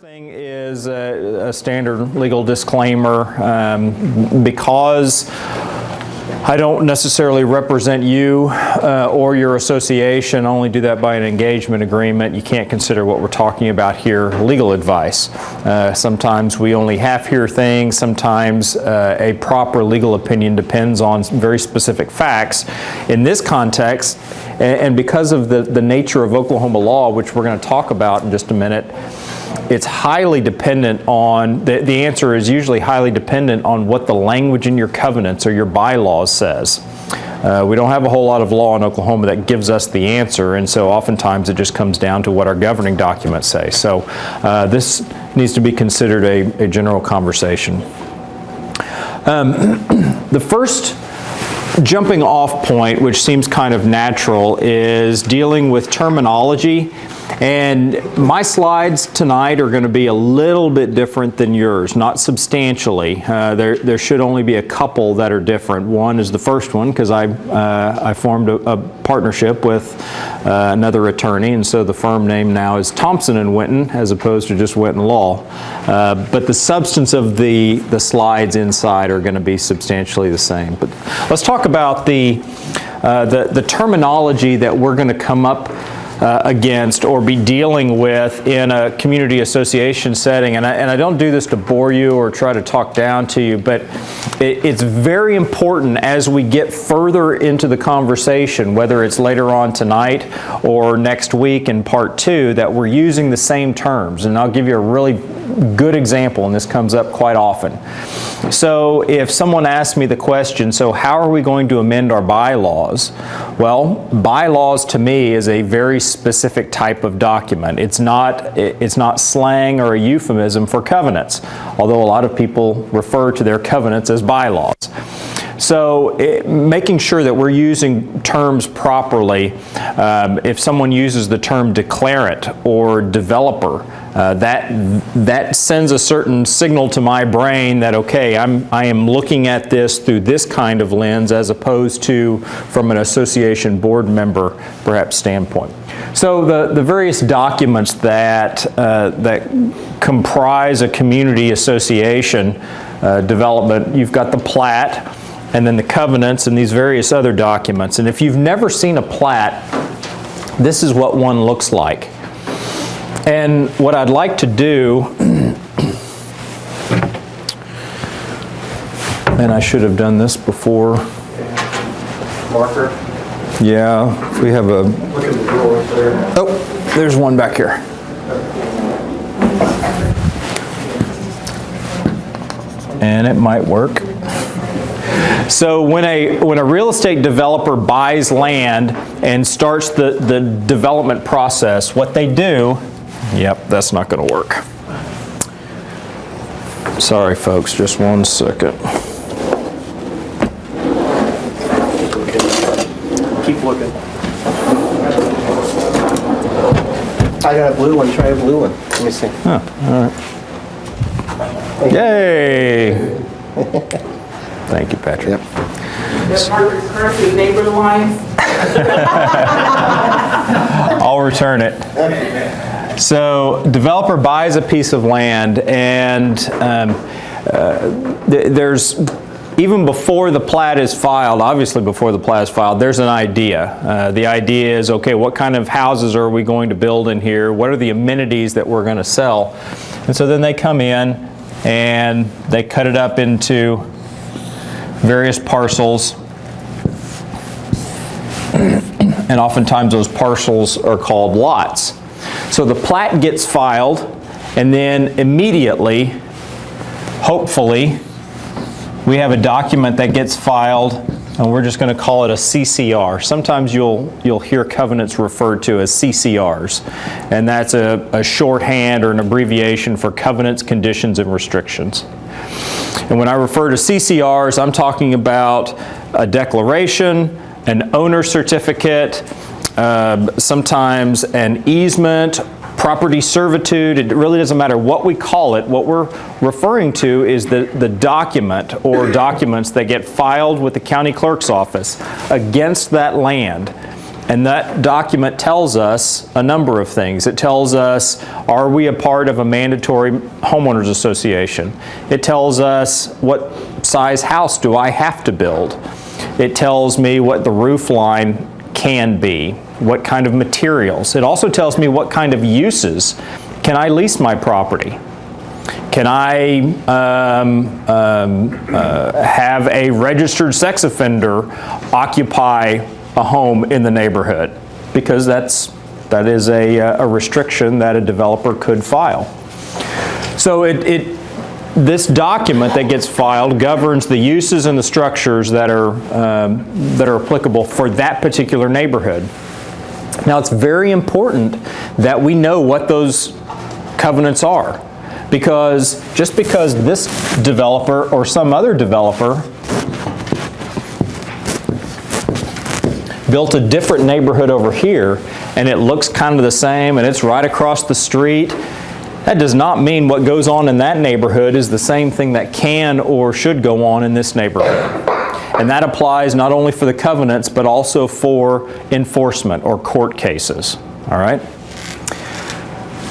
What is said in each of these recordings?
thing is a standard legal disclaimer. Because I don't necessarily represent you or your association, I only do that by an engagement agreement. You can't consider what we're talking about here legal advice. Sometimes we only half hear things, sometimes a proper legal opinion depends on very specific facts. In this context, and because of the nature of Oklahoma law, which we're going to talk about in just a minute, it's highly dependent on, the answer is usually highly dependent on what the language in your covenants or your bylaws says. We don't have a whole lot of law in Oklahoma that gives us the answer, and so oftentimes it just comes down to what our governing documents say. So this needs to be considered a general conversation. The first jumping off point, which seems kind of natural, is dealing with terminology. And my slides tonight are going to be a little bit different than yours, not substantially. There should only be a couple that are different. One is the first one, because I formed a partnership with another attorney, and so the firm name now is Thompson & Winton as opposed to just Winton Law. But the substance of the slides inside are going to be substantially the same. But let's talk about the terminology that we're going to come up against or be dealing with in a community association setting. And I don't do this to bore you or try to talk down to you, but it's very important as we get further into the conversation, whether it's later on tonight or next week in part 2, that we're using the same terms. And I'll give you a really good example, and this comes up quite often. So if someone asks me the question, so how are we going to amend our bylaws? Well, bylaws to me is a very specific type of document. It's not slang or a euphemism for covenants, although a lot of people refer to their covenants as bylaws. So making sure that we're using terms properly. If someone uses the term declarant or developer, that sends a certain signal to my brain that, okay, I am looking at this through this kind of lens as opposed to from an association board member perhaps standpoint. So the various documents that comprise a community association development, you've got the Plat, and then the covenants and these various other documents. And if you've never seen a Plat, this is what one looks like. And what I'd like to do, and I should have done this before. Marker? Yeah, if we have a... Look at the drawer there. Oh, there's one back here. And it might work. So when a real estate developer buys land and starts the development process, what they do, yep, that's not going to work. Sorry folks, just one second. Keep looking. I got a blue one, try a blue one. Let me see. Oh, all right. Yay! Thank you, Patrick. Yep. Does Margaret currently neighbor lines? I'll return it. So, developer buys a piece of land, and there's, even before the plat is filed, obviously before the plat is filed, there's an idea. The idea is, okay, what kind of houses are we going to build in here? What are the amenities that we're going to sell? And so then they come in and they cut it up into various parcels, and oftentimes those parcels are called lots. So the plat gets filed, and then immediately, hopefully, we have a document that gets filed, and we're just going to call it a CCR. Sometimes you'll hear covenants referred to as CCRs, and that's a shorthand or an abbreviation for covenants, conditions, and restrictions. And when I refer to CCRs, I'm talking about a declaration, an owner certificate, sometimes an easement, property servitude. It really doesn't matter what we call it. What we're referring to is the document or documents that get filed with the county clerk's office against that land. And that document tells us a number of things. It tells us, are we a part of a mandatory homeowners association? It tells us what size house do I have to build? It tells me what the roof line can be, what kind of materials. It also tells me what kind of uses. Can I lease my property? Can I have a registered sex offender occupy a home in the neighborhood? Because that is a restriction that a developer could file. So this document that gets filed governs the uses and the structures that are applicable for that particular neighborhood. Now, it's very important that we know what those covenants are, because just because this developer or some other developer built a different neighborhood over here and it looks kind of the same and it's right across the street, that does not mean what goes on in that neighborhood is the same thing that can or should go on in this neighborhood. And that applies not only for the covenants but also for enforcement or court cases. All right?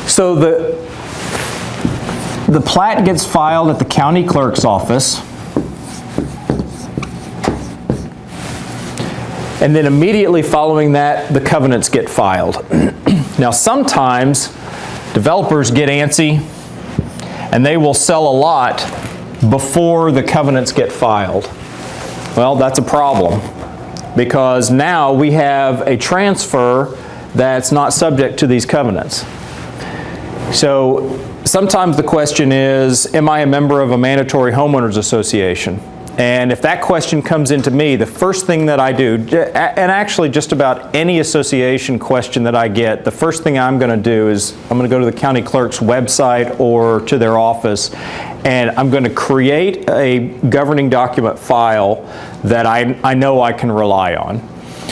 So the plat gets filed at the county clerk's office, and then immediately following that, the covenants get filed. Now, sometimes developers get antsy and they will sell a lot before the covenants get filed. Well, that's a problem, because now we have a transfer that's not subject to these covenants. So sometimes the question is, am I a member of a mandatory homeowners association? And if that question comes into me, the first thing that I do, and actually just about any association question that I get, the first thing I'm going to do is I'm going to go to the county clerk's website or to their office, and I'm going to create a governing document file that I know I can rely on.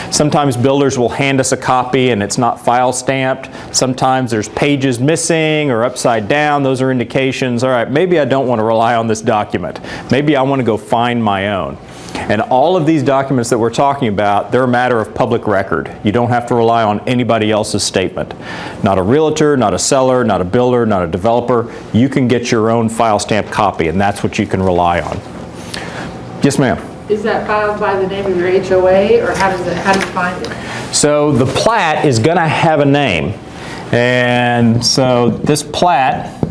Sometimes builders will hand us a copy and it's not file stamped. Sometimes there's pages missing or upside down. Those are indications, all right, maybe I don't want to rely on this document. Maybe I want to go find my own. And all of these documents that we're talking about, they're a matter of public record. You don't have to rely on anybody else's statement. Not a realtor, not a seller, not a builder, not a developer. You can get your own file stamped copy, and that's what you can rely on. Yes, ma'am. Is that filed by the name of your HOA, or how do you find it? So the plat is going to have a name, and so this plat,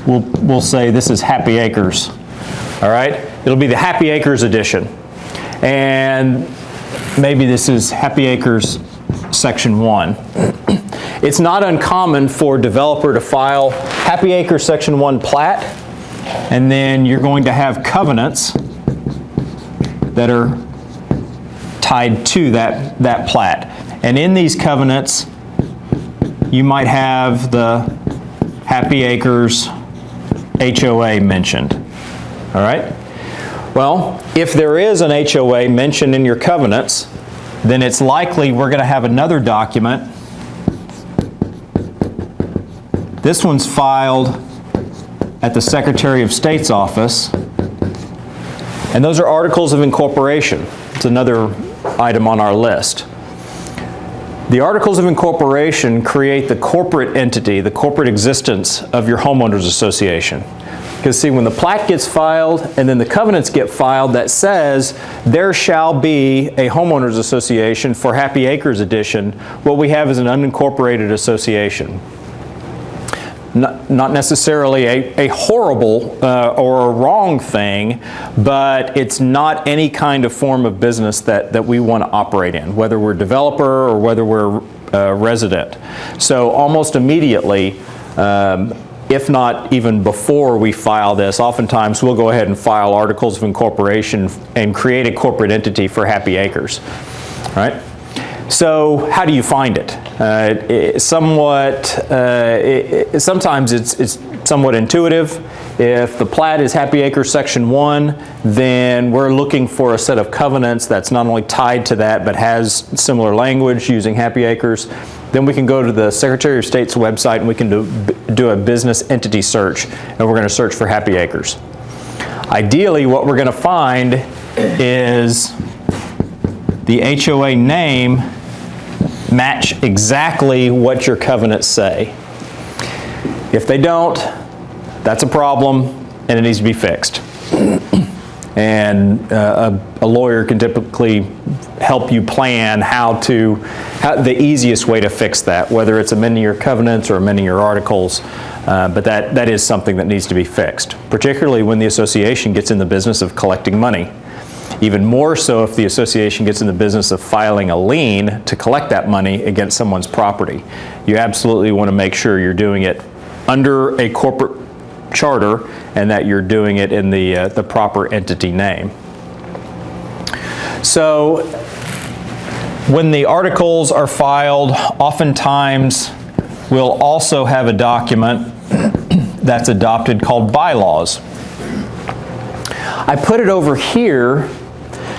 we'll say this is Happy Acres. All right, it'll be the Happy Acres edition, and maybe this is Happy Acres Section 1. It's not uncommon for a developer to file Happy Acres Section 1 plat, and then you're going to have covenants that are tied to that plat. And in these covenants, you might have the Happy Acres HOA mentioned. All right? Well, if there is an HOA mentioned in your covenants, then it's likely we're going to have another document. This one's filed at the Secretary of State's office. And those are articles of incorporation. It's another item on our list. The articles of incorporation create the corporate entity, the corporate existence of your homeowners association. Because see, when the plat gets filed and then the covenants get filed, that says there shall be a homeowners association for Happy Acres edition, what we have is an unincorporated association. Not necessarily a horrible or a wrong thing, but it's not any kind of form of business that we want to operate in, whether we're a developer or whether we're a resident. So almost immediately, if not even before we file this, oftentimes we'll go ahead and file articles of incorporation and create a corporate entity for Happy Acres. All right? So how do you find it? Sometimes it's somewhat intuitive. If the plat is Happy Acres Section 1, then we're looking for a set of covenants that's not only tied to that but has similar language using Happy Acres. Then we can go to the Secretary of State's website and we can do a business entity search, and we're going to search for Happy Acres. Ideally, what we're going to find is the HOA name match exactly what your covenants say. If they don't, that's a problem and it needs to be fixed. And a lawyer can typically help you plan the easiest way to fix that, whether it's amending your covenants or amending your articles, but that is something that needs to be fixed, particularly when the association gets in the business of collecting money. Even more so if the association gets in the business of filing a lien to collect that money against someone's property. You absolutely want to make sure you're doing it under a corporate charter and that you're doing it in the proper entity name. So when the articles are filed, oftentimes we'll also have a document that's adopted called bylaws. I put it over here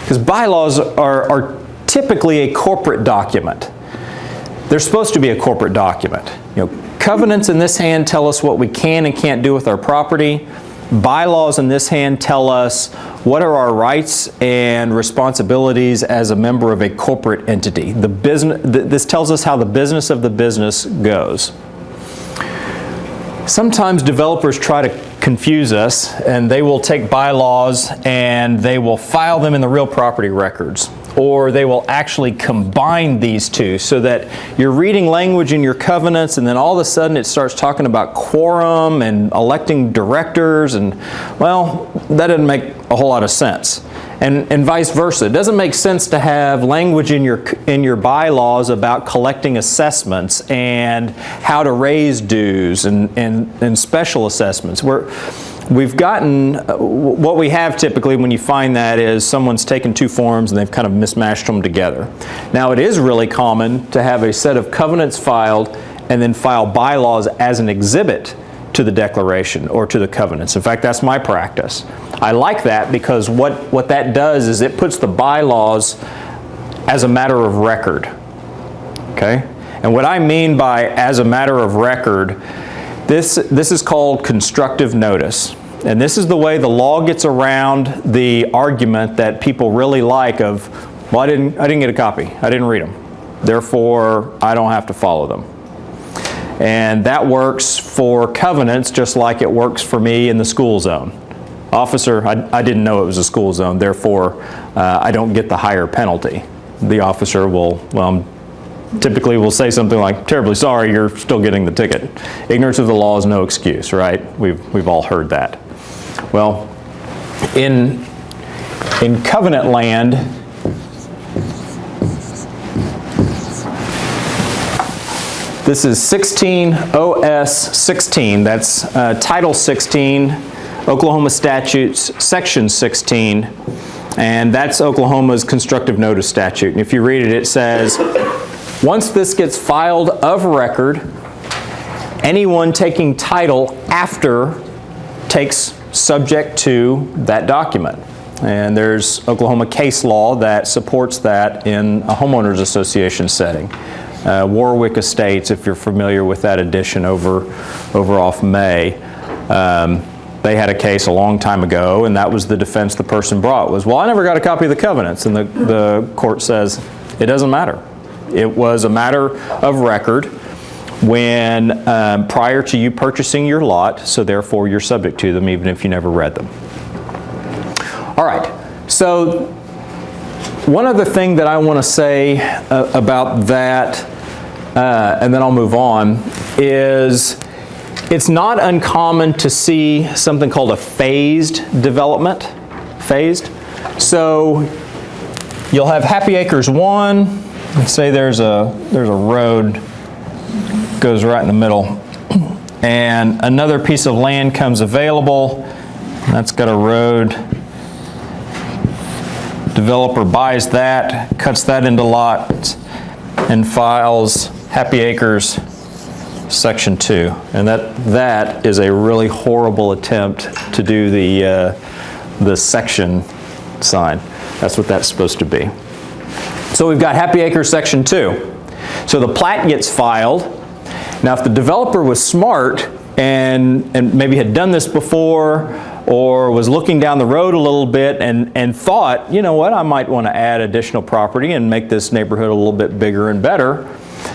because bylaws are typically a corporate document. They're supposed to be a corporate document. Covenants in this hand tell us what we can and can't do with our property. Bylaws in this hand tell us what are our rights and responsibilities as a member of a corporate entity. This tells us how the business of the business goes. Sometimes developers try to confuse us, and they will take bylaws and they will file them in the real property records, or they will actually combine these two so that you're reading language in your covenants and then all of a sudden it starts talking about quorum and electing directors, and well, that doesn't make a whole lot of sense. And vice versa. It doesn't make sense to have language in your bylaws about collecting assessments and how to raise dues and special assessments. We've gotten, what we have typically when you find that is someone's taken two forms and they've kind of mismatched them together. Now it is really common to have a set of covenants filed and then file bylaws as an exhibit to the declaration or to the covenants. In fact, that's my practice. I like that because what that does is it puts the bylaws as a matter of record. Okay? And what I mean by as a matter of record, this is called constructive notice. And this is the way the law gets around the argument that people really like of, well, I didn't get a copy. I didn't read them. Therefore, I don't have to follow them. And that works for covenants just like it works for me in the school zone. Officer, I didn't know it was a school zone, therefore I don't get the higher penalty. The officer typically will say something like, terribly sorry, you're still getting the ticket. Ignorance of the law is no excuse, right? We've all heard that. Well, in covenant land, this is 16 OS 16. That's Title 16, Oklahoma Statutes, Section 16, and that's Oklahoma's constructive notice statute. And if you read it, it says, once this gets filed of record, anyone taking title after takes subject to that document. And there's Oklahoma case law that supports that in a homeowners association setting. Warwick Estates, if you're familiar with that edition over off May, they had a case a long time ago, and that was the defense the person brought was, well, I never got a copy of the covenants. And the court says, it doesn't matter. It was a matter of record when prior to you purchasing your lot, so therefore you're subject to them even if you never read them. All right, so one other thing that I want to say about that, and then I'll move on, is it's not uncommon to see something called a phased development. Phased. So you'll have Happy Acres 1. Let's say there's a road goes right in the middle, and another piece of land comes available. That's got a road. Developer buys that, cuts that into lots, and files Happy Acres Section 2. And that is a really horrible attempt to do the section sign. That's what that's supposed to be. So we've got Happy Acres Section 2. So the plat gets filed. Now if the developer was smart and maybe had done this before, or was looking down the road a little bit and thought, you know what, I might want to add additional property and make this neighborhood a little bit bigger and better,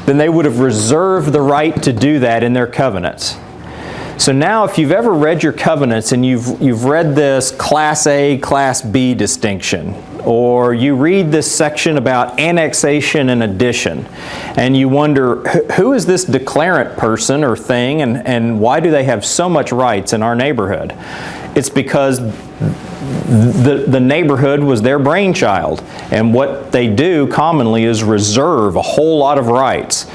then they would have reserved the right to do that in their covenants. So now if you've ever read your covenants and you've read this Class A, Class B distinction, or you read this section about annexation and addition, and you wonder, who is this declarant person or thing, and why do they have so much rights in our neighborhood? It's because the neighborhood was their brainchild, and what they do commonly is reserve a whole lot of rights.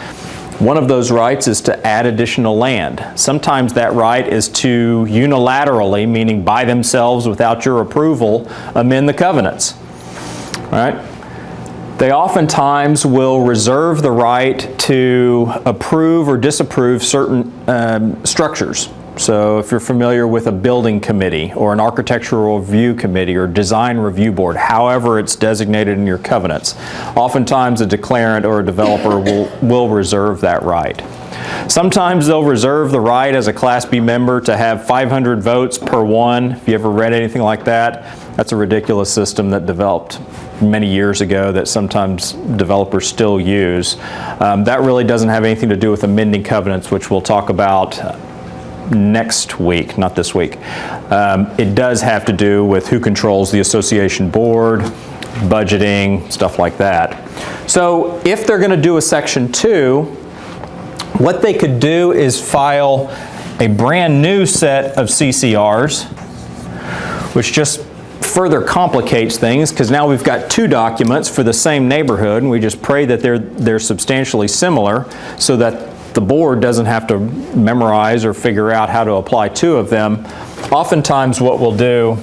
One of those rights is to add additional land. Sometimes that right is to unilaterally, meaning by themselves without your approval, amend the covenants. All right? They oftentimes will reserve the right to approve or disapprove certain structures. So if you're familiar with a building committee or an architectural review committee or design review board, however it's designated in your covenants, oftentimes a declarant or a developer will reserve that right. Sometimes they'll reserve the right as a Class B member to have 500 votes per one. If you ever read anything like that, that's a ridiculous system that developed many years ago that sometimes developers still use. That really doesn't have anything to do with amending covenants, which we'll talk about next week, not this week. It does have to do with who controls the association board, budgeting, stuff like that. So if they're going to do a Section 2, what they could do is file a brand new set of CCRs, which just further complicates things because now we've got two documents for the same neighborhood, and we just pray that they're substantially similar so that the board doesn't have to memorize or figure out how to apply two of them. Oftentimes what we'll do,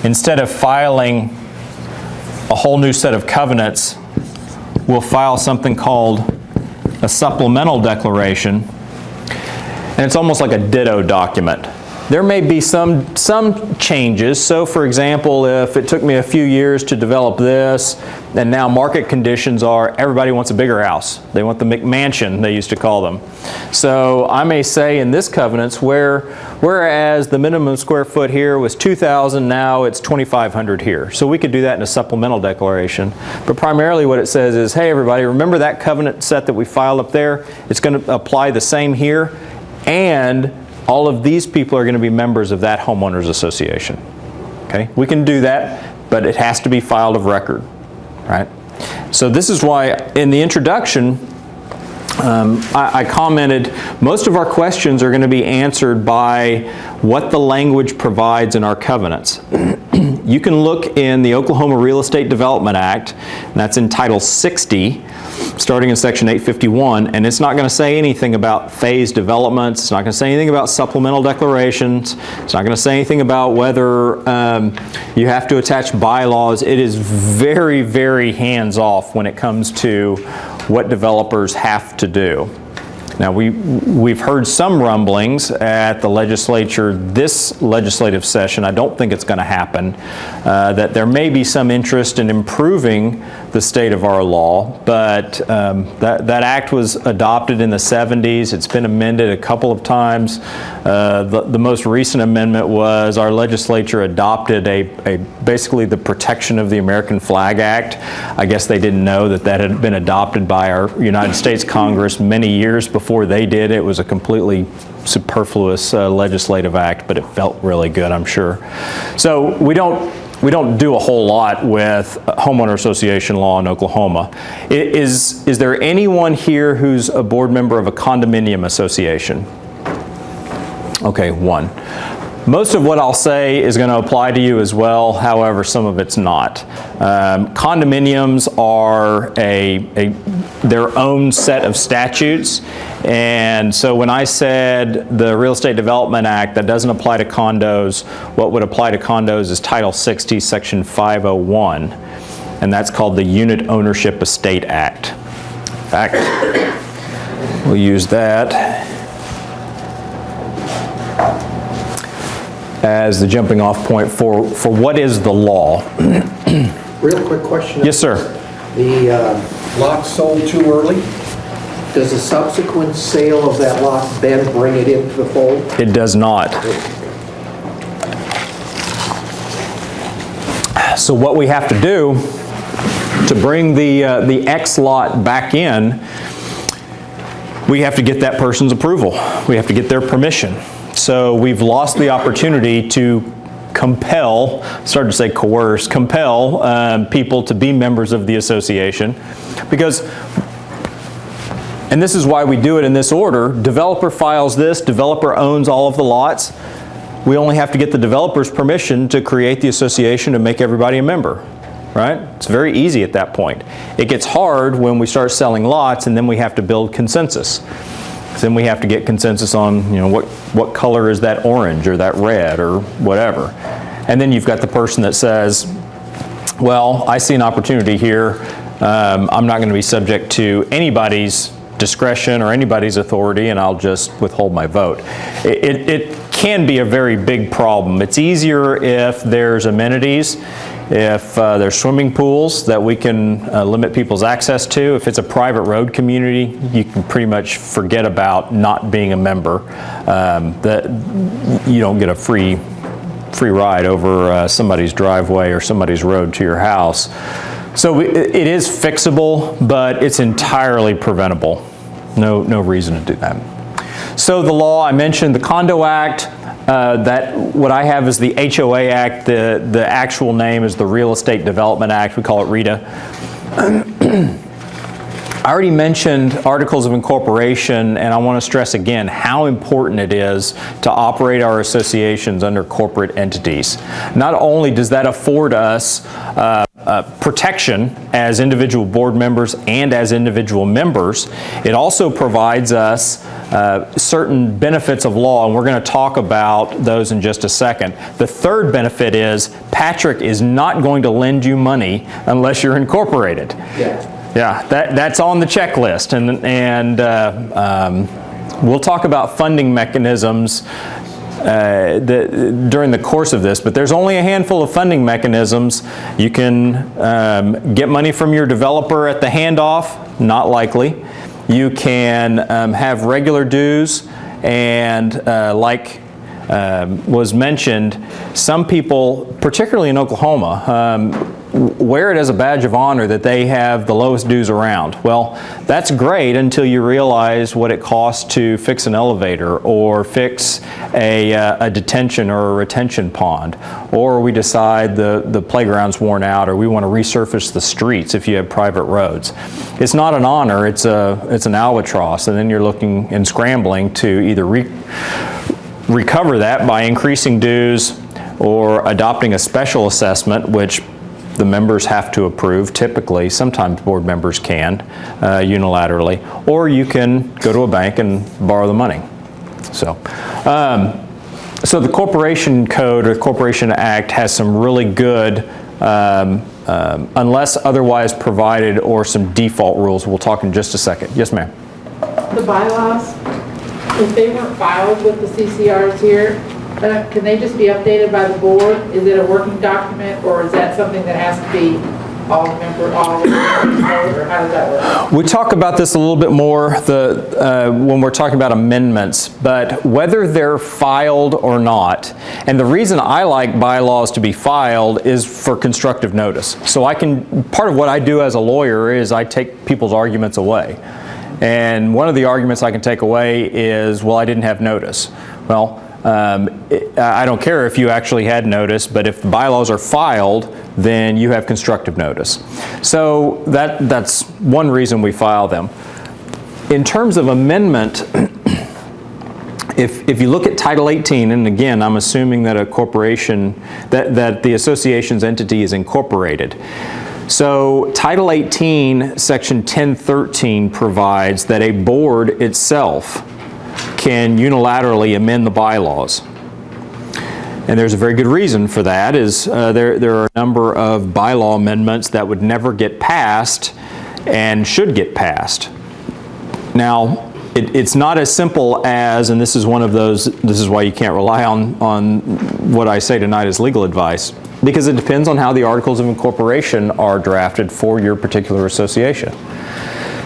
instead of filing a whole new set of covenants, we'll file something called a supplemental declaration, and it's almost like a ditto document. There may be some changes. So for example, if it took me a few years to develop this, and now market conditions are everybody wants a bigger house. They want the McMansion, they used to call them. So I may say in this covenants, whereas the minimum square foot here was 2,000, now it's 2,500 here. So we could do that in a supplemental declaration. But primarily what it says is, hey everybody, remember that covenant set that we filed up there? It's going to apply the same here, and all of these people are going to be members of that homeowners association. Okay, we can do that, but it has to be filed of record, right? So this is why in the introduction, I commented most of our questions are going to be answered by what the language provides in our covenants. You can look in the Oklahoma Real Estate Development Act, and that's in Title 60, starting in Section 851, and it's not going to say anything about phased developments. It's not going to say anything about supplemental declarations. It's not going to say anything about whether you have to attach bylaws. It is very, very hands-off when it comes to what developers have to do. Now, we've heard some rumblings at the legislature this legislative session. I don't think it's going to happen, that there may be some interest in improving the state of our law, but that act was adopted in the 70s. It's been amended a couple of times. The most recent amendment was our legislature adopted basically the Protection of the American Flag Act. I guess they didn't know that had been adopted by our United States Congress many years before they did. It was a completely superfluous legislative act, but it felt really good, I'm sure. So we don't do a whole lot with homeowner association law in Oklahoma. Is there anyone here who's a board member of a condominium association? Okay, one. Most of what I'll say is going to apply to you as well, however, some of it's not. Condominiums are their own set of statutes, and so when I said the Real Estate Development Act, that doesn't apply to condos. What would apply to condos is Title 60, Section 501, and that's called the Unit Ownership Estate Act. In fact, we'll use that as the jumping off point for what is the law. Real quick question. Yes, sir. The Lot sold too early? does the subsequent sale of that lot then bring it into the fold? It does not. So what we have to do to bring the X lot back in, we have to get that person's approval. We have to get their permission. So we've lost the opportunity to compel, started to say coerce, compel people to be members of the association, because, and this is why we do it in this order, developer files this, developer owns all of the lots. We only have to get the developer's permission to create the association to make everybody a member, right? It's very easy at that point. It gets hard when we start selling lots and then we have to build consensus. Then we have to get consensus on, what color is that orange or that red or whatever. And then you've got the person that says, well, I see an opportunity here. I'm not going to be subject to anybody's discretion or anybody's authority, and I'll just withhold my vote. It can be a very big problem. It's easier if there's amenities, if there's swimming pools that we can limit people's access to. If it's a private road community, you can pretty much forget about not being a member. That you don't get a free ride over somebody's driveway or somebody's road to your house. So it is fixable, but it's entirely preventable. No reason to do that. So the law, I mentioned the Condo Act. That what I have is the HOA Act. The actual name is the Real Estate Development Act. We call it RETA. I already mentioned articles of incorporation, and I want to stress again how important it is to operate our associations under corporate entities. Not only does that afford us protection as individual board members and as individual members, it also provides us certain benefits of law, and we're going to talk about those in just a second. The third benefit is Patrick is not going to lend you money unless you're incorporated. Yeah, that's on the checklist, and we'll talk about funding mechanisms during the course of this, but there's only a handful of funding mechanisms. You can get money from your developer at the handoff, not likely. You can have regular dues, and like was mentioned, some people, particularly in Oklahoma, wear it as a badge of honor that they have the lowest dues around. Well, that's great until you realize what it costs to fix an elevator or fix a detention or a retention pond, or we decide the playground's worn out, or we want to resurface the streets if you have private roads. It's not an honor, it's an albatross, and then you're looking and scrambling to either recover that by increasing dues or adopting a special assessment, which the members have to approve typically. Sometimes board members can unilaterally, or you can go to a bank and borrow the money. So the Corporation Code or Corporation Act has some really good unless otherwise provided or some default rules. We'll talk in just a second. Yes, ma'am. The bylaws, if they weren't filed with the CCRs here, can they just be updated by the board? Is it a working document, or is that something that has to be all members, or how does that work? We talk about this a little bit more when we're talking about amendments, but whether they're filed or not, and the reason I like bylaws to be filed is for constructive notice. So part of what I do as a lawyer is I take people's arguments away. And one of the arguments I can take away is, well, I didn't have notice. Well, I don't care if you actually had notice, but if the bylaws are filed, then you have constructive notice. So that's one reason we file them. In terms of amendment, if you look at Title 18, and again, I'm assuming that a corporation, that the association's entity is incorporated. So Title 18, Section 1013 provides that a board itself can unilaterally amend the bylaws. And there's a very good reason for that, is there are a number of bylaw amendments that would never get passed and should get passed. Now, it's not as simple as, and this is one of those, this is why you can't rely on what I say tonight as legal advice, because it depends on how the Articles of Incorporation are drafted for your particular association.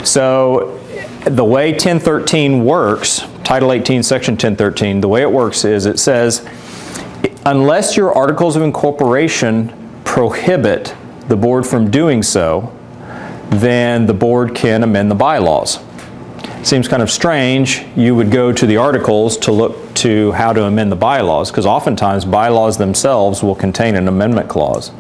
So the way 1013 works, Title 18, Section 1013, the way it works is it says, unless your Articles of Incorporation prohibit the board from doing so, then the board can amend the bylaws. Seems kind of strange. You would go to the articles to look to how to amend the bylaws, because oftentimes bylaws themselves will contain an amendment clause.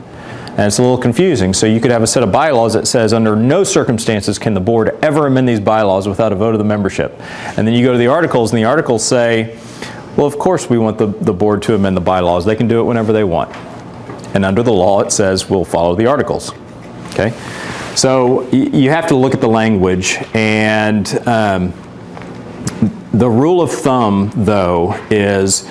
And it's a little confusing. So you could have a set of bylaws that says under no circumstances can the board ever amend these bylaws without a vote of the membership. And then you go to the articles, and the articles say, well, of course we want the board to amend the bylaws. They can do it whenever they want. And under the law it says we'll follow the articles. Okay? So you have to look at the language, and the rule of thumb, though, is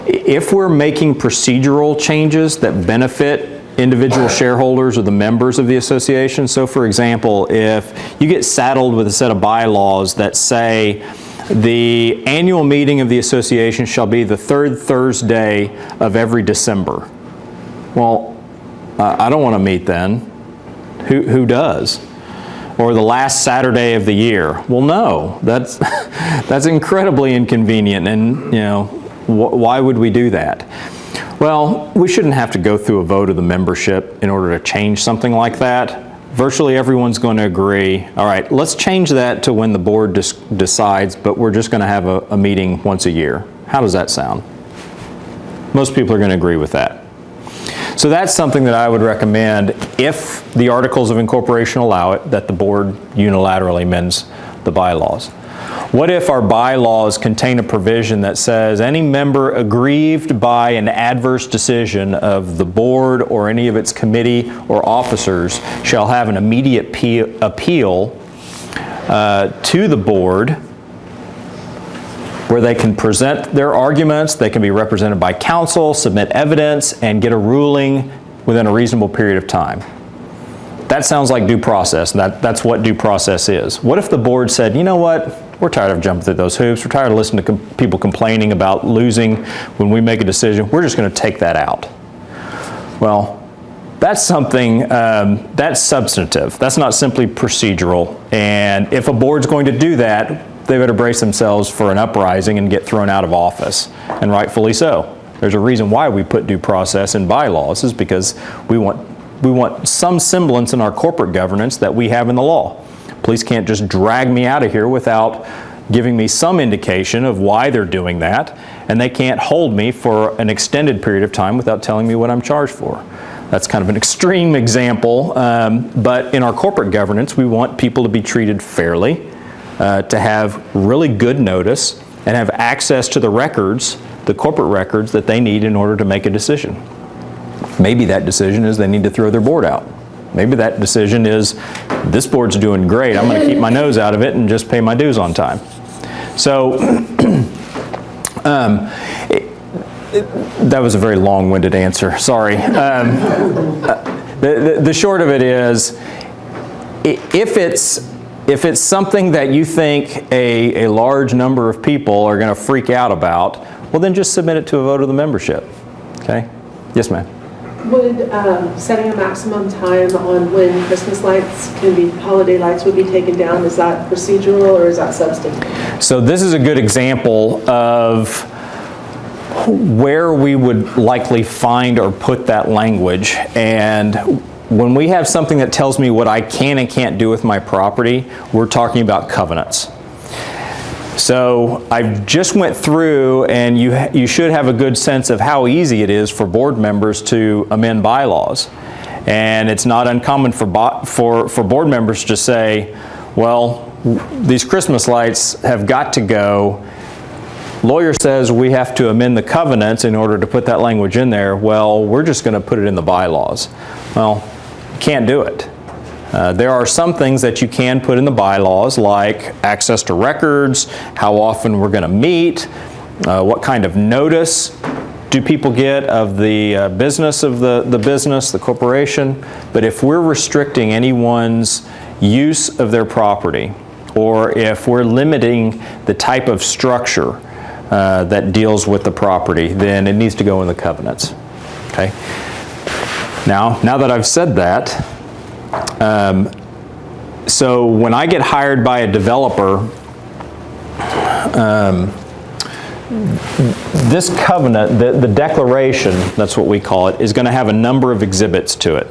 if we're making procedural changes that benefit individual shareholders or the members of the association. So for example, if you get saddled with a set of bylaws that say the annual meeting of the association shall be the third Thursday of every December. Well, I don't want to meet then. Who does? Or the last Saturday of the year. Well, no, that's that's incredibly inconvenient, and you know, why would we do that? Well, we shouldn't have to go through a vote of the membership in order to change something like that. Virtually everyone's going to agree, all right, let's change that to when the board decides, but we're just going to have a meeting once a year. How does that sound? Most people are going to agree with that. So that's something that I would recommend, if the articles of incorporation allow it, that the board unilaterally amends the bylaws. What if our bylaws contain a provision that says any member aggrieved by an adverse decision of the board or any of its committee or officers shall have an immediate appeal to the board, where they can present their arguments, they can be represented by counsel, submit evidence, and get a ruling within a reasonable period of time. That sounds like due process, and that's what due process is. What if the board said, you know what, we're tired of jumping through those hoops, we're tired of listening to people complaining about losing when we make a decision, we're just going to take that out. Well, that's something, that's substantive. That's not simply procedural, and if a board's going to do that, they better brace themselves for an uprising and get thrown out of office, and rightfully so. There's a reason why we put due process in bylaws, is because we want some semblance in our corporate governance that we have in the law. Police can't just drag me out of here without giving me some indication of why they're doing that, and they can't hold me for an extended period of time without telling me what I'm charged for. That's kind of an extreme example, but in our corporate governance, we want people to be treated fairly, to have really good notice, and have access to the records, the corporate records that they need in order to make a decision. Maybe that decision is they need to throw their board out. Maybe that decision is this board's doing great, I'm going to keep my nose out of it and just pay my dues on time. So that was a very long-winded answer, sorry. The short of it is, if it's something that you think a large number of people are going to freak out about, well then just submit it to a vote of the membership. Okay? Yes, ma'am. Would setting a maximum time on when Christmas lights can be, holiday lights would be taken down, is that procedural or is that substantive? So this is a good example of where we would likely find or put that language. And when we have something that tells me what I can and can't do with my property, we're talking about covenants. So I just went through, and you should have a good sense of how easy it is for board members to amend bylaws. And it's not uncommon for board members to say, well, these Christmas lights have got to go. Lawyer says we have to amend the covenants in order to put that language in there. Well, we're just going to put it in the bylaws. Well, you can't do it. There are some things that you can put in the bylaws, like access to records, how often we're going to meet, what kind of notice do people get of the business of the business, the corporation. But if we're restricting anyone's use of their property, or if we're limiting the type of structure that deals with the property, then it needs to go in the covenants. Okay? Now that I've said that, so when I get hired by a developer this covenant, the declaration, that's what we call it, is going to have a number of exhibits to it.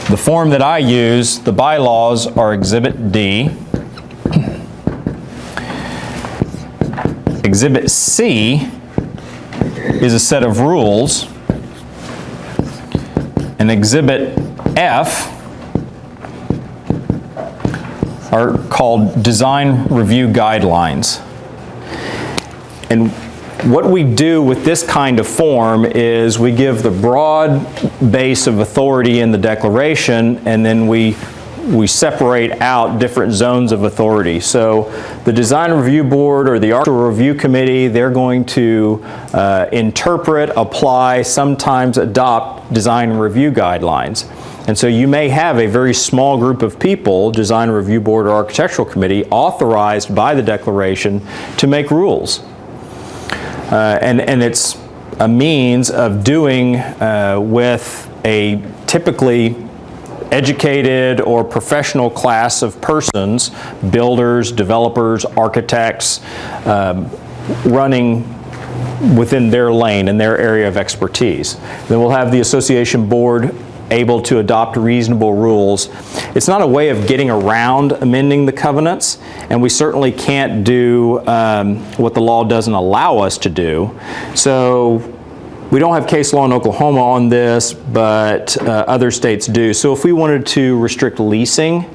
The form that I use, the bylaws, are Exhibit D. Exhibit C is a set of rules. And Exhibit F are called Design Review Guidelines. And what we do with this kind of form is we give the broad base of authority in the declaration, and then we separate out different zones of authority. So the Design Review Board or the Architectural Review Committee, they're going to interpret, apply, sometimes adopt design review guidelines. And so you may have a very small group of people, Design Review Board or Architectural Committee, authorized by the declaration to make rules. And it's a means of doing with a typically educated or professional class of persons, builders, developers, architects, running within their lane and their area of expertise. Then we'll have the association board able to adopt reasonable rules. It's not a way of getting around amending the covenants, and we certainly can't do what the law doesn't allow us to do. So we don't have case law in Oklahoma on this, but other states do. So if we wanted to restrict leasing,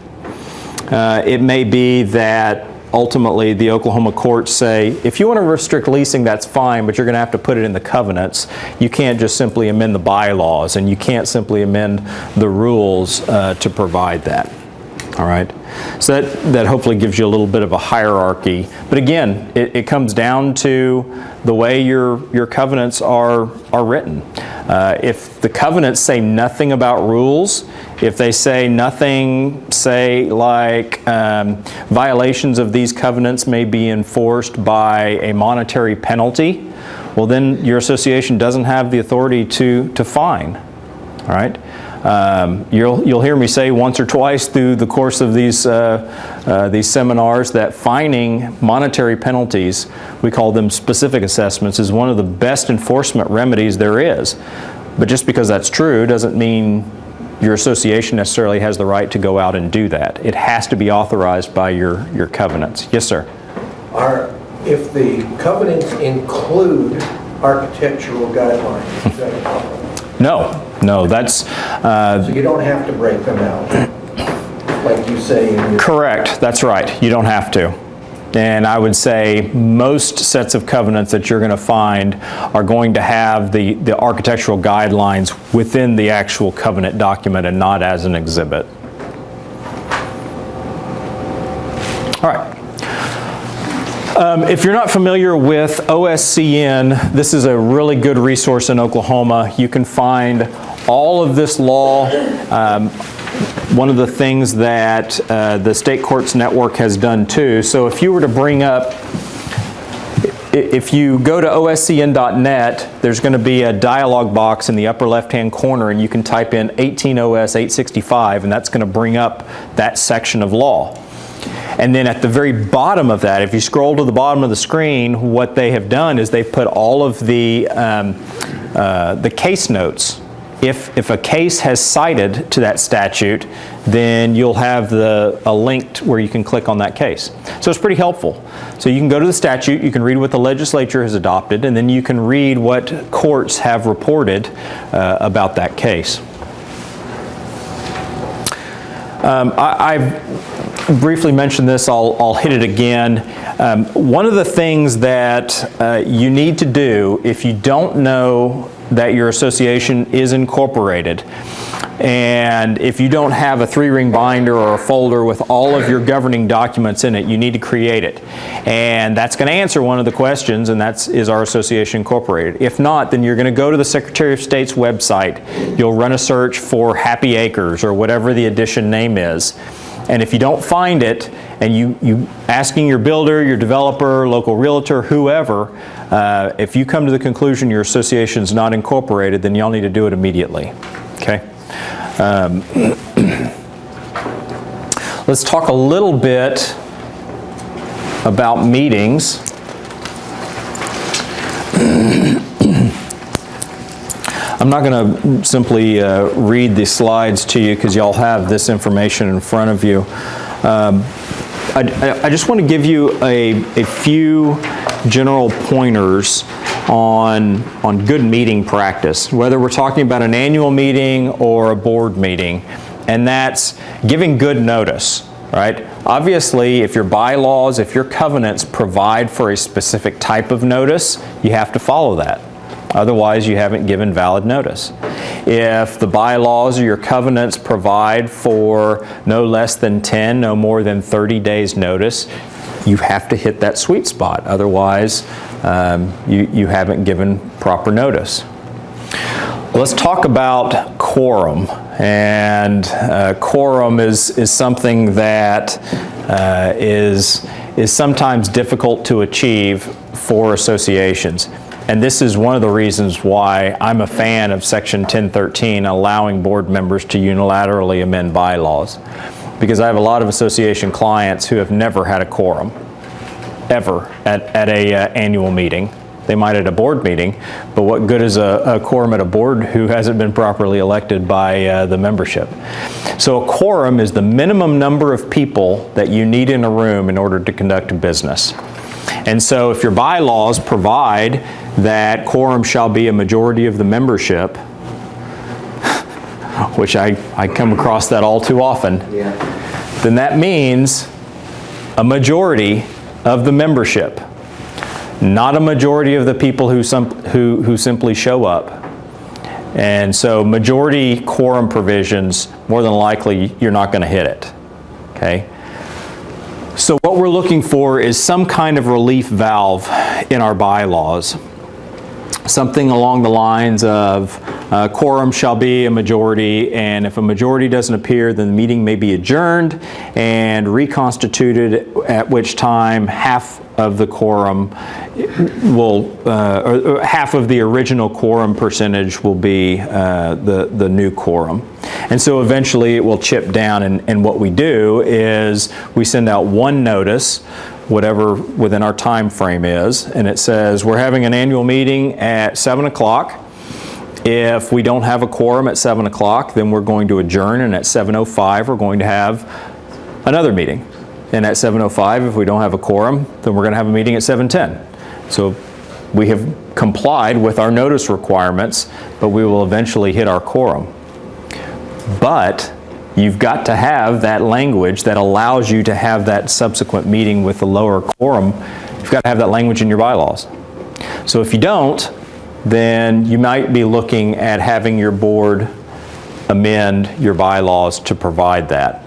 it may be that ultimately the Oklahoma courts say, if you want to restrict leasing, that's fine, but you're going to have to put it in the covenants. You can't just simply amend the bylaws, and you can't simply amend the rules to provide that. All right, so that hopefully gives you a little bit of a hierarchy. But again, it comes down to the way your covenants are written. If the covenants say nothing about rules, if they say nothing, say like violations of these covenants may be enforced by a monetary penalty, well then your association doesn't have the authority to fine. All right. You'll hear me say once or twice through the course of these seminars that fining monetary penalties, we call them specific assessments, is one of the best enforcement remedies there is. But just because that's true doesn't mean your association necessarily has the right to go out and do that. It has to be authorized by your covenants. Yes, sir. If the covenants include architectural guidelines, is that a problem? No, that's... So you don't have to break them out, like you say in your... Correct, that's right. You don't have to. And I would say most sets of covenants that you're going to find are going to have the architectural guidelines within the actual covenant document and not as an exhibit. All right. If you're not familiar with OSCN, this is a really good resource in Oklahoma. You can find all of this law. One of the things that the State Courts Network has done too. So if you were to bring up, if you go to oscn.net, there's going to be a dialog box in the upper left-hand corner, and you can type in 18 OS 865, and that's going to bring up that section of law. And then at the very bottom of that, if you scroll to the bottom of the screen, what they have done is they've put all of the case notes. If a case has cited to that statute, then you'll have a link where you can click on that case. So it's pretty helpful. So you can go to the statute, you can read what the legislature has adopted, and then you can read what courts have reported about that case. I've briefly mentioned this, I'll hit it again. One of the things that you need to do if you don't know that your association is incorporated, and if you don't have a 3-ring binder or a folder with all of your governing documents in it, you need to create it. And that's going to answer one of the questions, and that's, is our association incorporated? If not, then you're going to go to the Secretary of State's website. You'll run a search for Happy Acres or whatever the edition name is. And if you don't find it, and you asking your builder, your developer, local realtor, whoever, if you come to the conclusion your association is not incorporated, then y'all need to do it immediately. Okay. Let's talk a little bit about meetings. I'm not going to simply read the slides to you because y'all have this information in front of you. I just want to give you a few general pointers on good meeting practice, whether we're talking about an annual meeting or a board meeting, and that's giving good notice, right? Obviously, if your bylaws, if your covenants provide for a specific type of notice, you have to follow that. Otherwise, you haven't given valid notice. If the bylaws or your covenants provide for no less than 10, no more than 30 days notice, you have to hit that sweet spot. Otherwise, you haven't given proper notice. Let's talk about quorum. And quorum is something that is sometimes difficult to achieve for associations. And this is one of the reasons why I'm a fan of Section 1013, allowing board members to unilaterally amend bylaws. Because I have a lot of association clients who have never had a quorum, ever, at a annual meeting. They might at a board meeting, but what good is a quorum at a board who hasn't been properly elected by the membership? So a quorum is the minimum number of people that you need in a room in order to conduct business. And so if your bylaws provide that quorum shall be a majority of the membership, which I come across that all too often, then that means a majority of the membership, not a majority of the people who simply show up. And so majority quorum provisions, more than likely, you're not going to hit it, okay? So what we're looking for is some kind of relief valve in our bylaws. Something along the lines of quorum shall be a majority, and if a majority doesn't appear, then the meeting may be adjourned and reconstituted, at which time half of the quorum will, or half of the original quorum percentage will be the new quorum. And so eventually it will chip down, and what we do is we send out one notice, whatever within our time frame is, and it says we're having an annual meeting at 7 o'clock. If we don't have a quorum at 7 o'clock, then we're going to adjourn, and at 7:05 we're going to have another meeting. And at 7:05, if we don't have a quorum, then we're going to have a meeting at 7:10. So we have complied with our notice requirements, but we will eventually hit our quorum. But you've got to have that language that allows you to have that subsequent meeting with the lower quorum. You've got to have that language in your bylaws. So if you don't, then you might be looking at having your board amend your bylaws to provide that.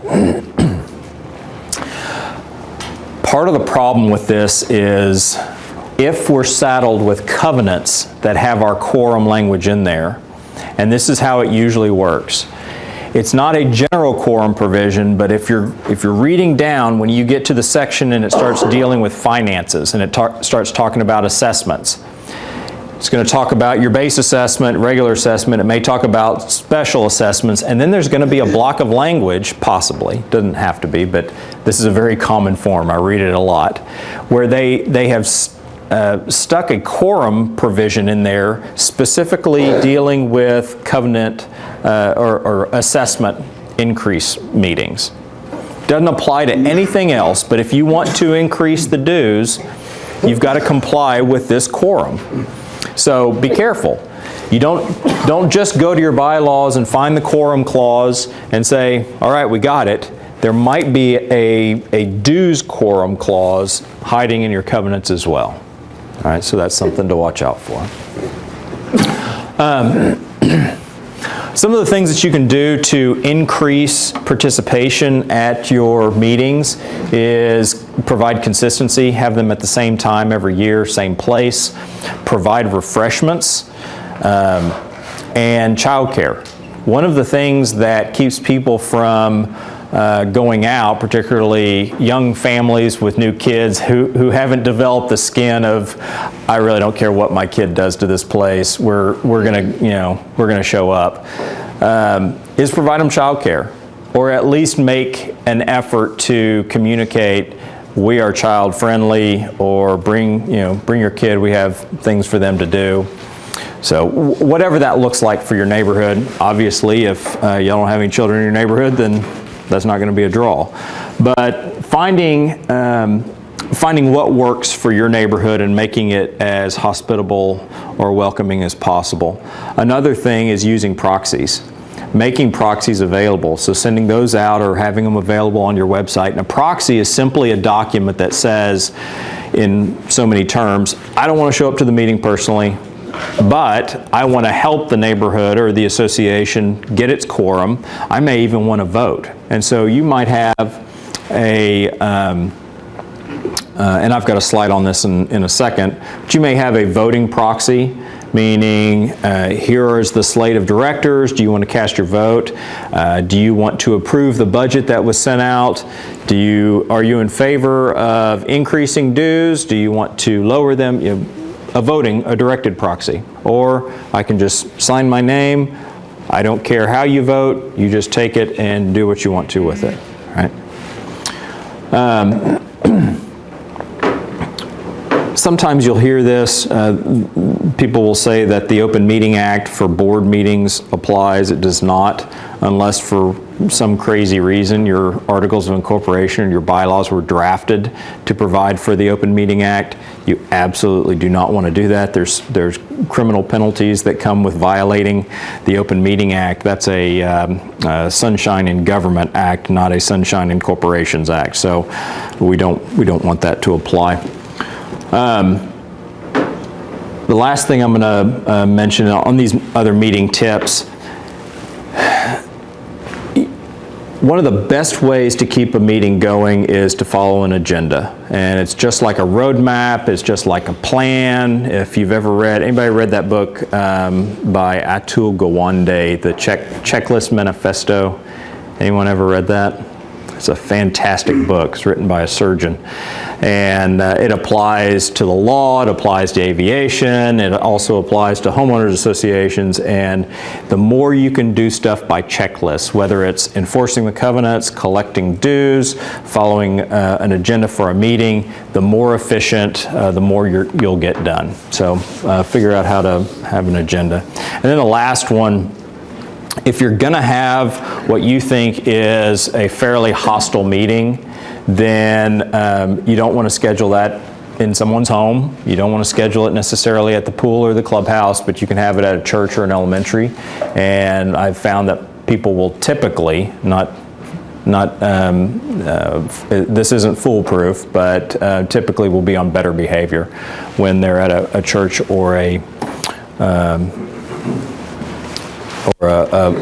Part of the problem with this is if we're saddled with covenants that have our quorum language in there, and this is how it usually works. It's not a general quorum provision, but if you're reading down, when you get to the section and it starts dealing with finances and it starts talking about assessments, it's going to talk about your base assessment, regular assessment. It may talk about special assessments, and then there's going to be a block of language, possibly, doesn't have to be, but this is a very common form, I read it a lot, where they have stuck a quorum provision in there specifically dealing with covenant or assessment increase meetings. Doesn't apply to anything else, but if you want to increase the dues, you've got to comply with this quorum. So be careful. You don't just go to your bylaws and find the quorum clause and say, all right, we got it. There might be a dues quorum clause hiding in your covenants as well. All right, so that's something to watch out for. Some of the things that you can do to increase participation at your meetings is provide consistency, have them at the same time every year, same place, provide refreshments, and childcare. One of the things that keeps people from going out, particularly young families with new kids who haven't developed the skin of, I really don't care what my kid does to this place, we're gonna show up, is provide them childcare, or at least make an effort to communicate we are child friendly, or bring your kid, we have things for them to do. So whatever that looks like for your neighborhood, obviously if you don't have any children in your neighborhood, then that's not going to be a draw. But finding what works for your neighborhood and making it as hospitable or welcoming as possible. Another thing is using proxies. Making proxies available, so sending those out or having them available on your website. And a proxy is simply a document that says, in so many terms, I don't want to show up to the meeting personally, but I want to help the neighborhood or the association get its quorum. I may even want to vote. And so you might have and I've got a slide on this in a second, but you may have a voting proxy, meaning here is the slate of directors. Do you want to cast your vote? Do you want to approve the budget that was sent out? Are you in favor of increasing dues? Do you want to lower them? A directed proxy. Or I can just sign my name. I don't care how you vote. You just take it and do what you want to with it. Right? Sometimes you'll hear this. People will say that the Open Meeting Act for board meetings applies. It does not, unless for some crazy reason your articles of incorporation and your bylaws were drafted to provide for the Open Meeting Act. You absolutely do not want to do that. There's criminal penalties that come with violating the Open Meeting Act. That's a Sunshine in Government Act, not a Sunshine in Corporations Act. So we don't want that to apply. The last thing I'm going to mention on these other meeting tips, one of the best ways to keep a meeting going is to follow an agenda. And it's just like a roadmap, it's just like a plan. If you've ever anybody read that book by Atul Gawande, the Checklist Manifesto? Anyone ever read that? It's a fantastic book. It's written by a surgeon. And it applies to the law, it applies to aviation, it also applies to homeowners associations. And the more you can do stuff by checklists, whether it's enforcing the covenants, collecting dues, following an agenda for a meeting, the more efficient, the more you'll get done. So figure out how to have an agenda. And then the last one, if you're going to have what you think is a fairly hostile meeting, then you don't want to schedule that in someone's home. You don't want to schedule it necessarily at the pool or the clubhouse, but you can have it at a church or an elementary. And I've found that people will typically, this isn't foolproof, but typically will be on better behavior when they're at a church or a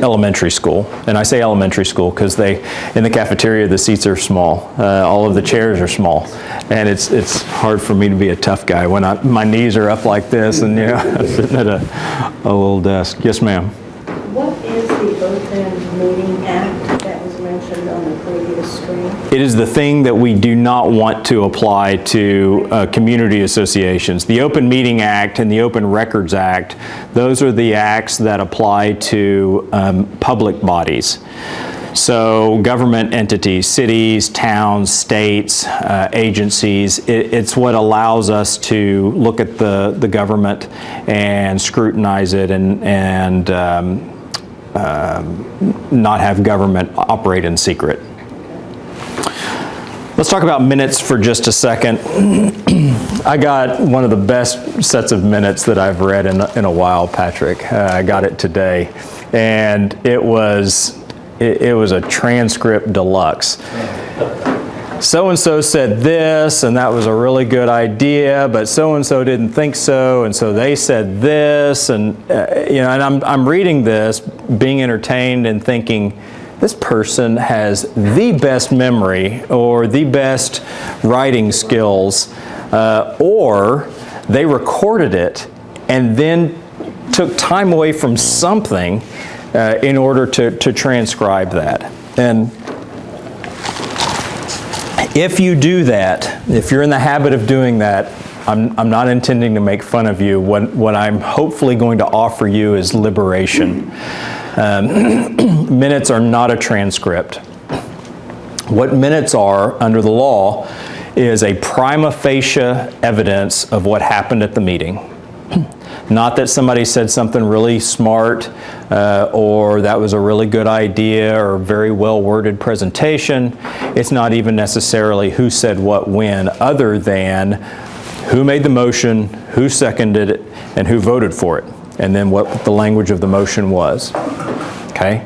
elementary school. And I say elementary school because in the cafeteria the seats are small. All of the chairs are small. And it's hard for me to be a tough guy when my knees are up like this and I'm sitting at a little desk. Yes, ma'am. What is the Open Meeting Act that was mentioned on the previous screen? It is the thing that we do not want to apply to community associations. The Open Meeting Act and the Open Records Act, those are the acts that apply to public bodies. So government entities, cities, towns, states, agencies, it's what allows us to look at the government and scrutinize it and not have government operate in secret. Let's talk about minutes for just a second. I got one of the best sets of minutes that I've read in a while, Patrick. I got it today, and it was a transcript deluxe. So-and-so said this, and that was a really good idea, but so-and-so didn't think so, and so they said this, and and I'm reading this, being entertained and thinking, this person has the best memory or the best writing skills, or they recorded it and then took time away from something in order to transcribe that. And if you do that, if you're in the habit of doing that, I'm not intending to make fun of you. What I'm hopefully going to offer you is liberation. Minutes are not a transcript. What minutes are under the law is a prima facie evidence of what happened at the meeting. Not that somebody said something really smart or that was a really good idea or very well worded presentation. It's not even necessarily who said what when, other than who made the motion, who seconded it, and who voted for it, and then what the language of the motion was. Okay?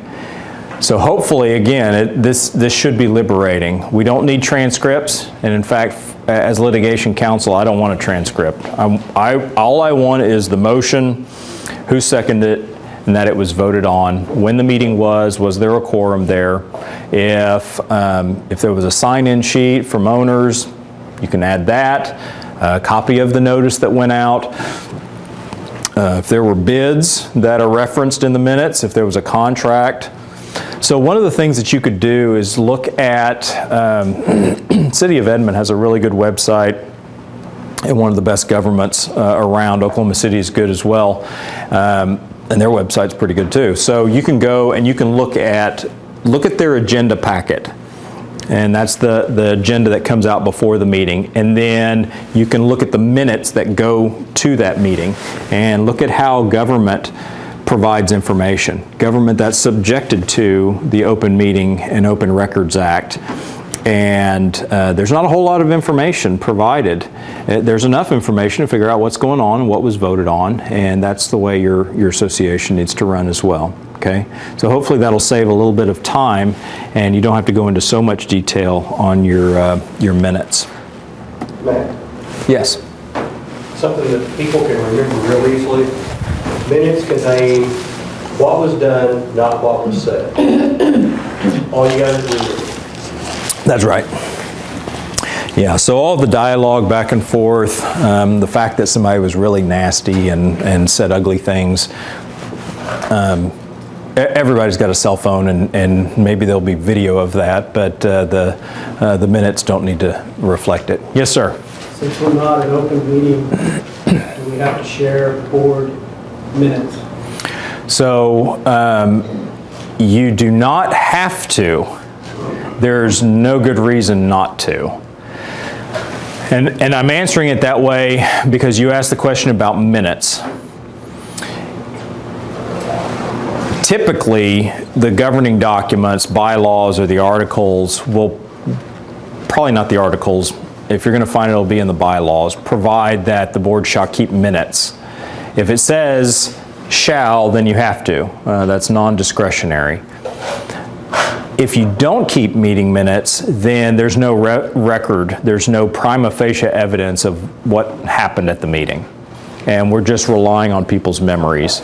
So hopefully, again, this should be liberating. We don't need transcripts, and in fact, as litigation counsel, I don't want a transcript. All I want is the motion, who seconded it, and that it was voted on, when the meeting was there a quorum there. If there was a sign-in sheet from owners, you can add that, a copy of the notice that went out. If there were bids that are referenced in the minutes, if there was a contract. So one of the things that you could do is look at, City of Edmond has a really good website and one of the best governments around. Oklahoma City is good as well, and their website's pretty good too. So you can go and you can look at their agenda packet, and that's the agenda that comes out before the meeting. And then you can look at the minutes that go to that meeting and look at how government provides information. Government that's subjected to the Open Meeting and Open Records Act. And there's not a whole lot of information provided. There's enough information to figure out what's going on and what was voted on, and that's the way your association needs to run as well. Okay? So hopefully that'll save a little bit of time, and you don't have to go into so much detail on your minutes. Matt, Yes. something that people can remember real easily. Minutes contain what was done, not what was said. All you got to do is That's right. Yeah, so all the dialogue back and forth, the fact that somebody was really nasty and said ugly things, everybody's got a cell phone, and maybe there'll be video of that, but the minutes don't need to reflect it. Yes, sir. Since we're not an open meeting, do we have to share board minutes? So you do not have to. There's no good reason not to. And I'm answering it that way because you asked the question about minutes. Typically, the governing documents, bylaws, or the articles will, probably not the articles, if you're going to find it, it'll be in the bylaws, provide that the board shall keep minutes. If it says shall, then you have to. That's non-discretionary. If you don't keep meeting minutes, then there's no record, there's no prima facie evidence of what happened at the meeting. And we're just relying on people's memories.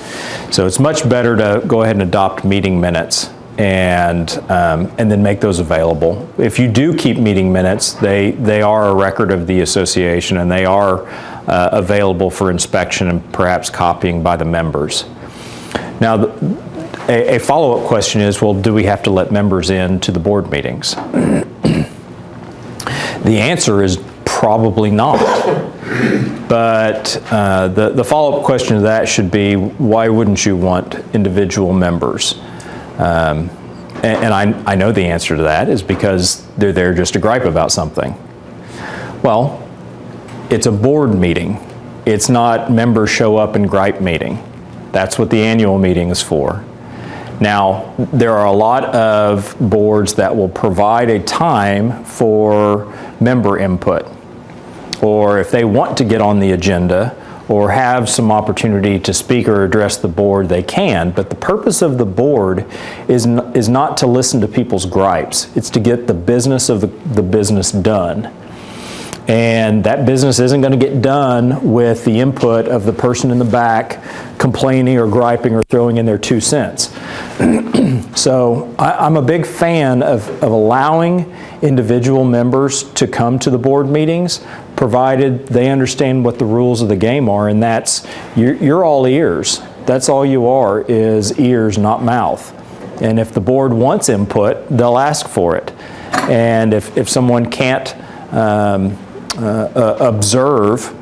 So it's much better to go ahead and adopt meeting minutes and then make those available. If you do keep meeting minutes, they are a record of the association, and they are available for inspection and perhaps copying by the members. Now, a follow-up question is, well, do we have to let members in to the board meetings? The answer is probably not. But the follow-up question to that should be, why wouldn't you want individual members? And I know the answer to that is because they're there just to gripe about something. Well, it's a board meeting. It's not members show up and gripe meeting. That's what the annual meeting is for. Now, there are a lot of boards that will provide a time for member input, or if they want to get on the agenda or have some opportunity to speak or address the board, they can. But the purpose of the board is not to listen to people's gripes. It's to get the business of the business done. And that business isn't going to get done with the input of the person in the back complaining or griping or throwing in their 2 cents. So I'm a big fan of allowing individual members to come to the board meetings, provided they understand what the rules of the game are, and that's you're all ears. That's all you are, is ears, not mouth. And if the board wants input, they'll ask for it. And if someone can't observe,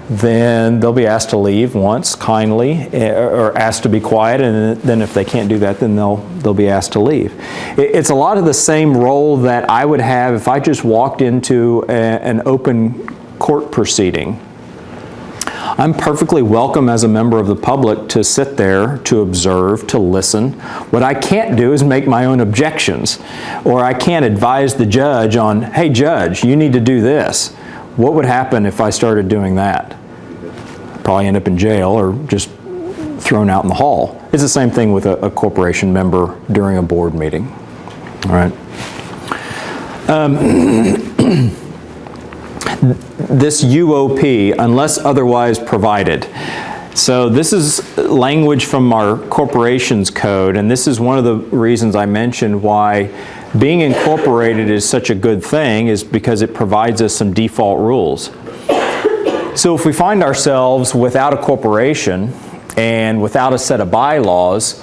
then they'll be asked to leave once kindly, or asked to be quiet, and then if they can't do that, then they'll be asked to leave. It's a lot of the same role that I would have if I just walked into an open court proceeding. I'm perfectly welcome as a member of the public to sit there, to observe, to listen. What I can't do is make my own objections, or I can't advise the judge on, hey judge, you need to do this. What would happen if I started doing that? Probably end up in jail or just thrown out in the hall. It's the same thing with a corporation member during a board meeting. All right. This UOP, unless otherwise provided. So this is language from our corporations code, and this is one of the reasons I mentioned why being incorporated is such a good thing, is because it provides us some default rules. So if we find ourselves without a corporation and without a set of bylaws,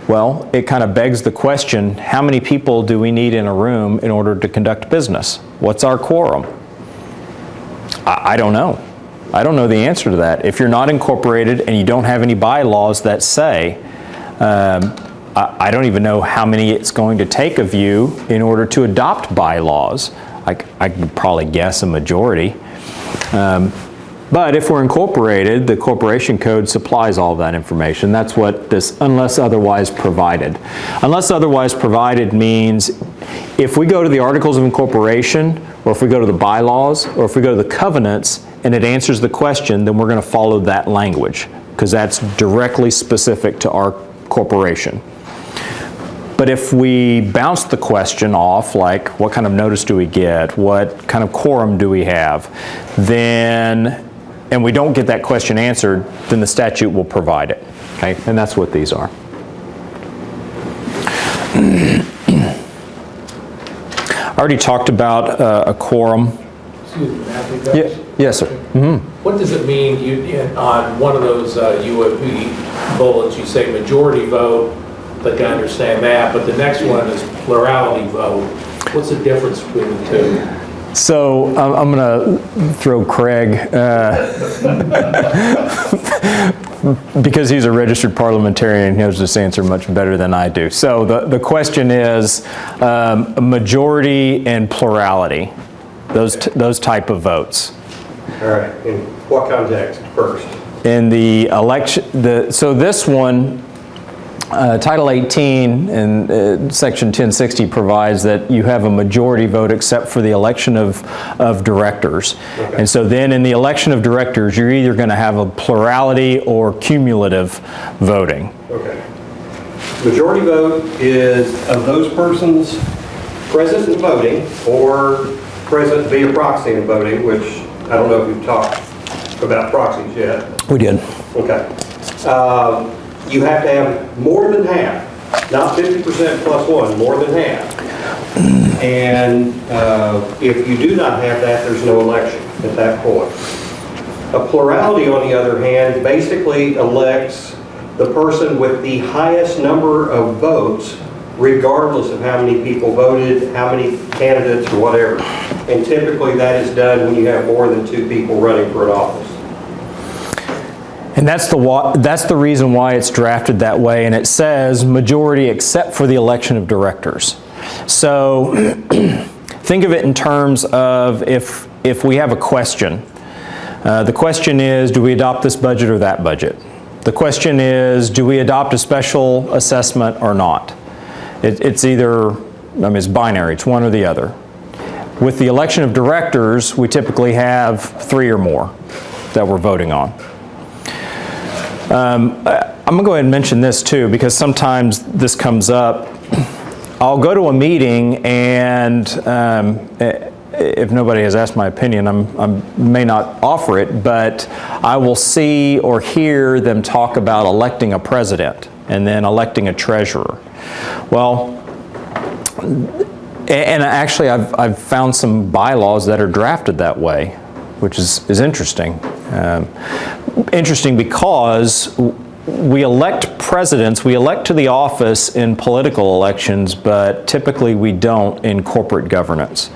well, it kind of begs the question, how many people do we need in a room in order to conduct business? What's our quorum? I don't know. I don't know the answer to that. If you're not incorporated and you don't have any bylaws that say, I don't even know how many it's going to take of you in order to adopt bylaws. I could probably guess a majority. But if we're incorporated, the corporation code supplies all of that information. That's what this unless otherwise provided. Unless otherwise provided means if we go to the Articles of Incorporation, or if we go to the bylaws, or if we go to the covenants, and it answers the question, then we're going to follow that language, because that's directly specific to our corporation. But if we bounce the question off, like what kind of notice do we get, what kind of quorum do we have, then, and we don't get that question answered, then the statute will provide it. Okay, and that's what these are. I already talked about a quorum. Excuse me, Matthew. Yes, sir. What does it mean on one of those UOP bullets, you say majority vote, I think I understand that, but the next one is plurality vote. What's the difference between the two? So I'm going to throw Craig, because he's a registered parliamentarian, he knows this answer much better than I do. So the question is majority and plurality, those type of votes. All right, in what context first? In the election, so this one, Title 18 and Section 1060 provides that you have a majority vote except for the election of directors. Okay. And so then in the election of directors, you're either going to have a plurality or cumulative voting. Okay. Majority vote is of those persons present and voting or present via proxy and voting, which I don't know if you've talked about proxies yet. We did. Okay. You have to have more than half, not 50% plus one, more than half. And if you do not have that, there's no election at that point. A plurality, on the other hand, basically elects the person with the highest number of votes, regardless of how many people voted, how many candidates, or whatever. And typically that is done when you have more than 2 people running for an office. And that's the reason why it's drafted that way, and it says majority except for the election of directors. So think of it in terms of if we have a question. The question is, do we adopt this budget or that budget? The question is, do we adopt a special assessment or not? It's either, it's binary, it's one or the other. With the election of directors, we typically have 3 or more that we're voting on. I'm going to go ahead and mention this too, because sometimes this comes up. I'll go to a meeting and if nobody has asked my opinion, I may not offer it, but I will see or hear them talk about electing a president and then electing a treasurer. Well, and actually I've found some bylaws that are drafted that way, which is interesting. Interesting because we elect presidents, we elect to the office in political elections, but typically we don't in corporate governance.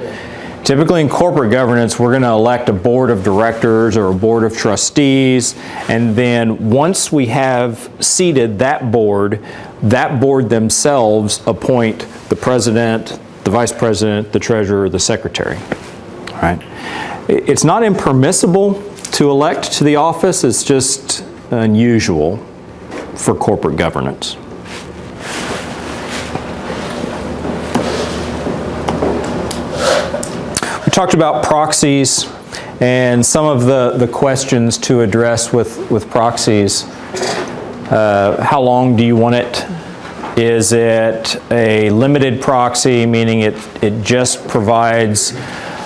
Typically in corporate governance, we're going to elect a board of directors or a board of trustees, and then once we have seated that board themselves appoint the president, the vice president, the treasurer, the secretary. All right. It's not impermissible to elect to the office. It's just unusual for corporate governance. We talked about proxies and some of the questions to address with proxies. How long do you want it? Is it a limited proxy, meaning it just provides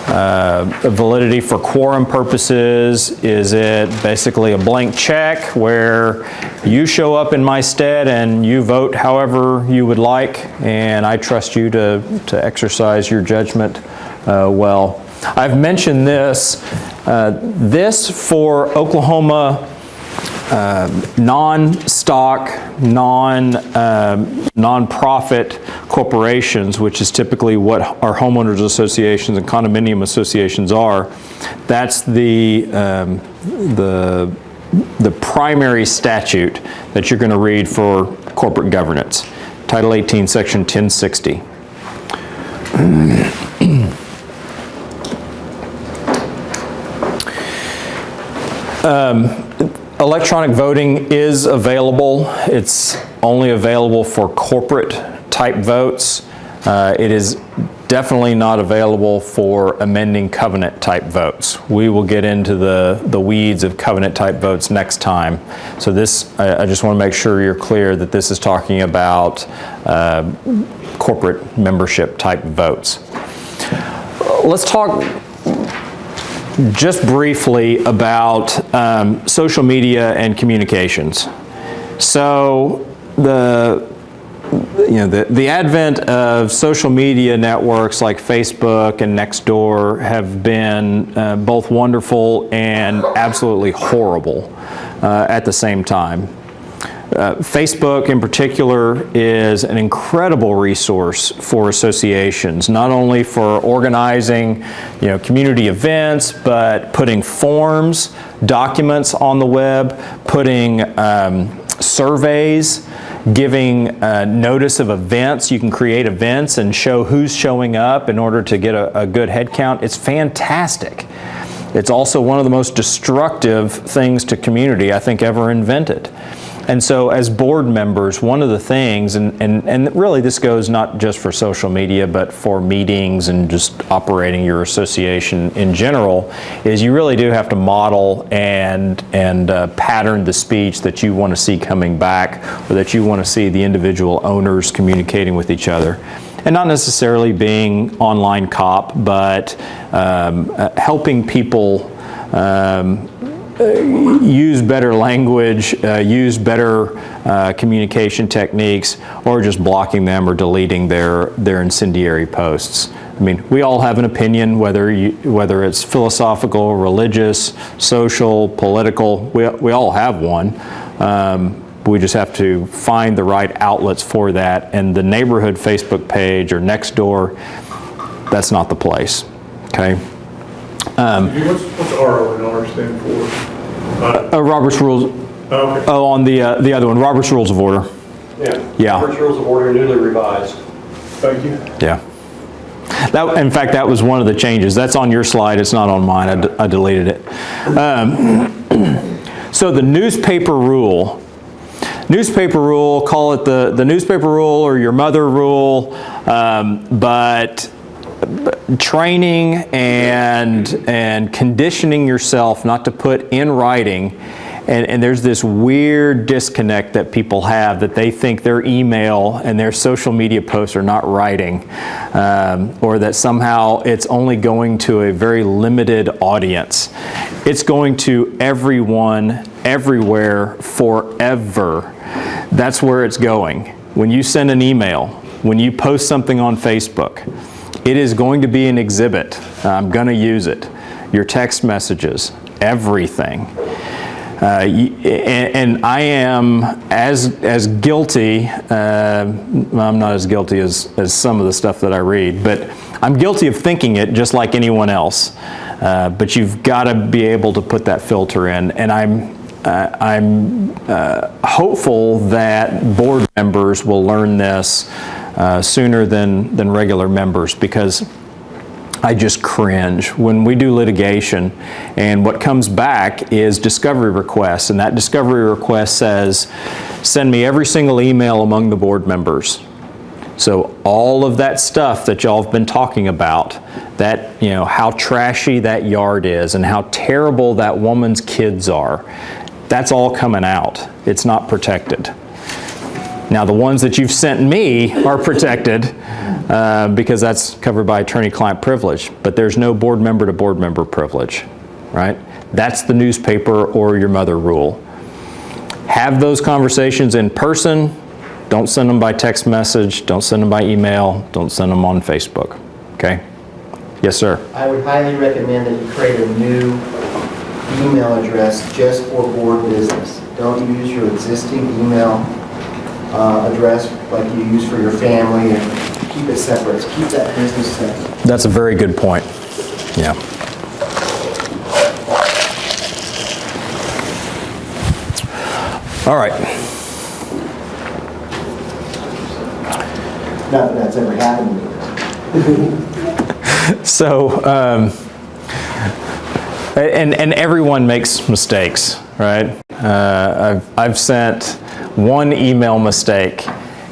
validity for quorum purposes? Is it basically a blank check where you show up in my stead and you vote however you would like, and I trust you to exercise your judgment well? I've mentioned this. This for Oklahoma non-stock, non-profit corporations, which is typically what our homeowners associations and condominium associations are. That's the primary statute that you're going to read for corporate governance. Title 18, Section 1060. Electronic voting is available. It's only available for corporate type votes. It is definitely not available for amending covenant type votes. We will get into the weeds of covenant type votes next time. So this, I just want to make sure you're clear that this is talking about corporate membership type votes. Let's talk just briefly about social media and communications. So the advent of social media networks like Facebook and Nextdoor have been both wonderful and absolutely horrible at the same time. Facebook in particular is an incredible resource for associations, not only for organizing, community events, but putting forms, documents on the web, putting surveys, giving notice of events. You can create events and show who's showing up in order to get a good head count. It's fantastic. It's also one of the most destructive things to community I think ever invented. And so as board members, one of the things, and really this goes not just for social media, but for meetings and just operating your association in general, is you really do have to model and pattern the speech that you want to see coming back, or that you want to see the individual owners communicating with each other. And not necessarily being online cop, but helping people use better language, use better communication techniques, or just blocking them or deleting their incendiary posts. I mean, we all have an opinion, whether it's philosophical, religious, social, political. We all have one. We just have to find the right outlets for that. And the neighborhood Facebook page or Nextdoor, that's not the place. Okay. What's RO and R stand for? Robert's Rules. Okay. Oh, on the other one, Robert's Rules of Order. Yeah. Robert's Rules of Order newly revised. Thank you. Yeah. In fact, that was one of the changes. That's on your slide. It's not on mine. I deleted it. So the newspaper rule, call it the newspaper rule or your mother rule, but training and conditioning yourself not to put in writing, and there's this weird disconnect that people have, that they think their email and their social media posts are not writing, or that somehow it's only going to a very limited audience. It's going to everyone, everywhere, forever. That's where it's going. When you send an email, when you post something on Facebook, it is going to be an exhibit. I'm going to use it. Your text messages, everything. And I am as guilty, I'm not as guilty as some of the stuff that I read, but I'm guilty of thinking it just like anyone else. But you've got to be able to put that filter in. And I'm hopeful that board members will learn this sooner than regular members, because I just cringe when we do litigation and what comes back is discovery requests, and that discovery request says, send me every single email among the board members. So all of that stuff that y'all have been talking about, that, you know, how trashy that yard is and how terrible that woman's kids are, that's all coming out. It's not protected. Now, the ones that you've sent me are protected because that's covered by attorney-client privilege, but there's no board member to board member privilege, right? That's the newspaper or your mother rule. Have those conversations in person. Don't send them by text message. Don't send them by email. Don't send them on Facebook, okay? Yes, sir. I would highly recommend that you create a new email address just for board business. Don't use your existing email address like you use for your family, and keep it separate. Keep that business separate. That's a very good point. Yeah. All right. Not that that's ever happened to me. So, and everyone makes mistakes, right? I've sent one email mistake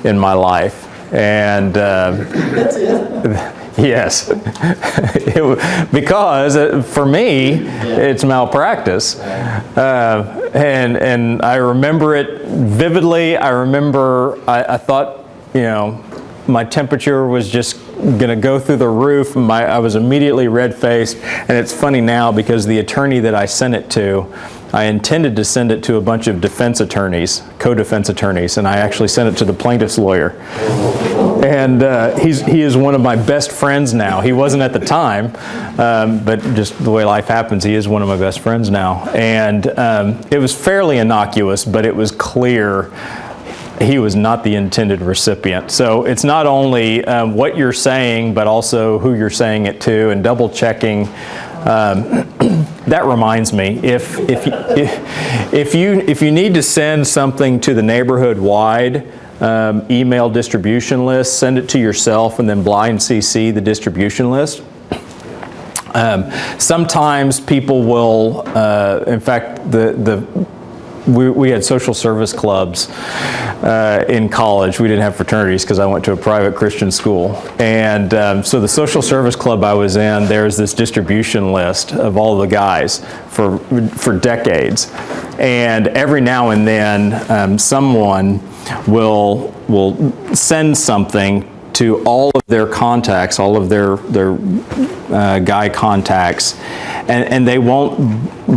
in my life, and That's it. yes, because for me, it's malpractice, and I remember it vividly. I remember I thought, you know, my temperature was just going to go through the roof. I was immediately red-faced, and it's funny now because the attorney that I sent it to, I intended to send it to a bunch of defense attorneys, co-defense attorneys, and I actually sent it to the plaintiff's lawyer. And he is one of my best friends now. He wasn't at the time, but just the way life happens, he is one of my best friends now. And it was fairly innocuous, but it was clear he was not the intended recipient. So it's not only what you're saying, but also who you're saying it to, and double checking. That reminds me, if you need to send something to the neighborhood-wide email distribution list, send it to yourself and then blind CC the distribution list. Sometimes people will, in fact, we had social service clubs in college. We didn't have fraternities because I went to a private Christian school. And so the social service club I was in, there's this distribution list of all the guys for decades. And every now and then, someone will send something to all of their contacts, all of their guy contacts, and they won't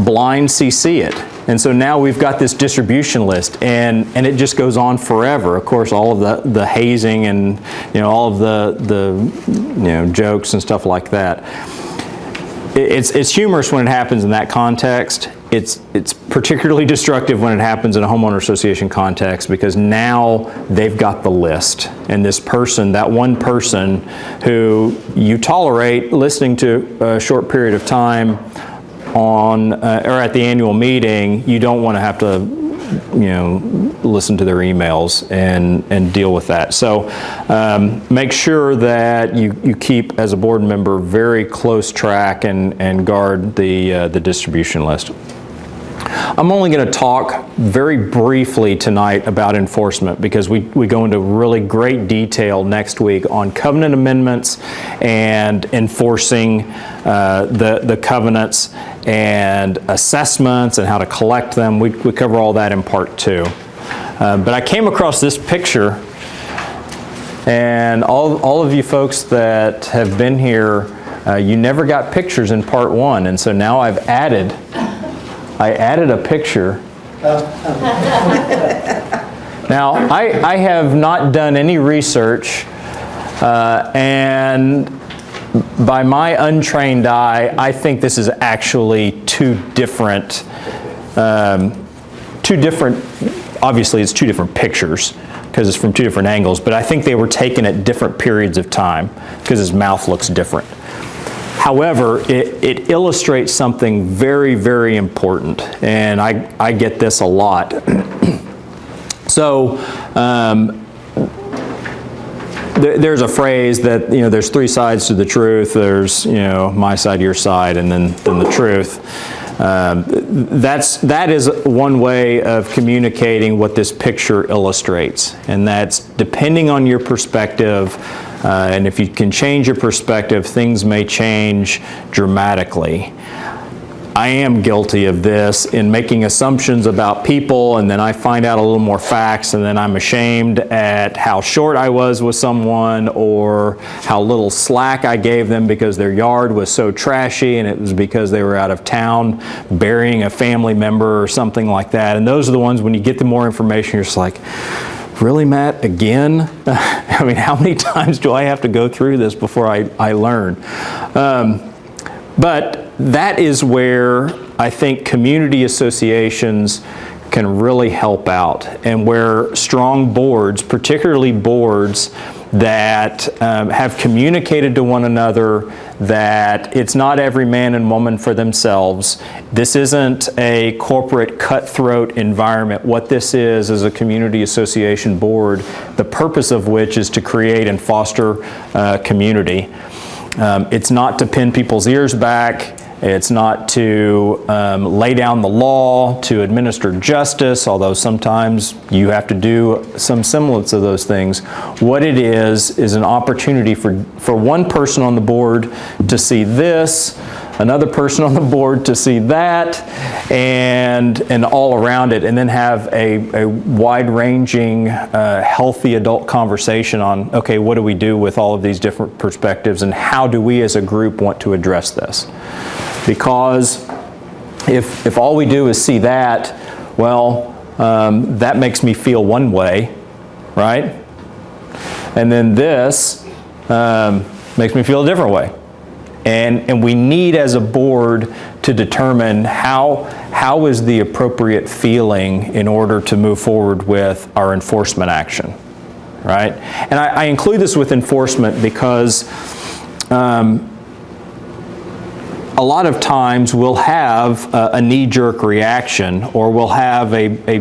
blind CC it. And so now we've got this distribution list, and it just goes on forever. Of course, all of the hazing and, you know, all of the jokes and stuff like that. It's humorous when it happens in that context. It's particularly destructive when it happens in a homeowner association context, because now they've got the list, and this person, that one person who you tolerate listening to a short period of time on or at the annual meeting, you don't want to have to, you know, listen to their emails and deal with that. So make sure that you keep, as a board member, very close track and guard the distribution list. I'm only going to talk very briefly tonight about enforcement, because we go into really great detail next week on covenant amendments and enforcing the covenants and assessments and how to collect them. We cover all that in part 2. But I came across this picture, and all of you folks that have been here, you never got pictures in part 1, and so now I added a picture. Now, I have not done any research, and by my untrained eye, I think this is actually two different, obviously it's two different pictures, because it's from two different angles, but I think they were taken at different periods of time, because his mouth looks different. However, it illustrates something very, very important, and I get this a lot. So, there's a phrase that, there's three sides to the truth. There's, my side, your side, and then the truth. That is one way of communicating what this picture illustrates, and that's depending on your perspective, and if you can change your perspective, things may change dramatically. I am guilty of this in making assumptions about people, and then I find out a little more facts, and then I'm ashamed at how short I was with someone or how little slack I gave them because their yard was so trashy and it was because they were out of town burying a family member or something like that. And those are the ones when you get the more information, you're just like, really, Matt, again? I mean, how many times do I have to go through this before I learn? But that is where I think community associations can really help out, and where strong boards, particularly boards that have communicated to one another that it's not every man and woman for themselves. This isn't a corporate cutthroat environment. What this is a community association board, the purpose of which is to create and foster community. It's not to pin people's ears back. It's not to lay down the law, to administer justice, although sometimes you have to do some semblance of those things. What it is an opportunity for one person on the board to see this, another person on the board to see that, and all around it, and then have a wide-ranging, healthy adult conversation on, okay, what do we do with all of these different perspectives, and how do we as a group want to address this? Because if all we do is see that, well, that makes me feel one way, right? And then this makes me feel a different way. And we need, as a board, to determine how is the appropriate feeling in order to move forward with our enforcement action, right? And I include this with enforcement because a lot of times we'll have a knee-jerk reaction, or we'll have a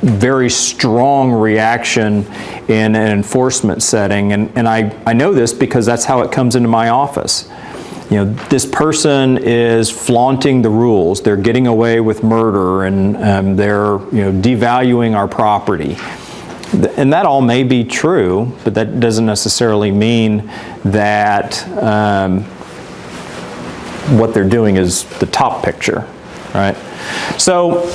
very strong reaction in an enforcement setting. And I know this because that's how it comes into my office. This person is flaunting the rules. They're getting away with murder, and they're devaluing our property. And that all may be true, but that doesn't necessarily mean that what they're doing is the top picture, right? So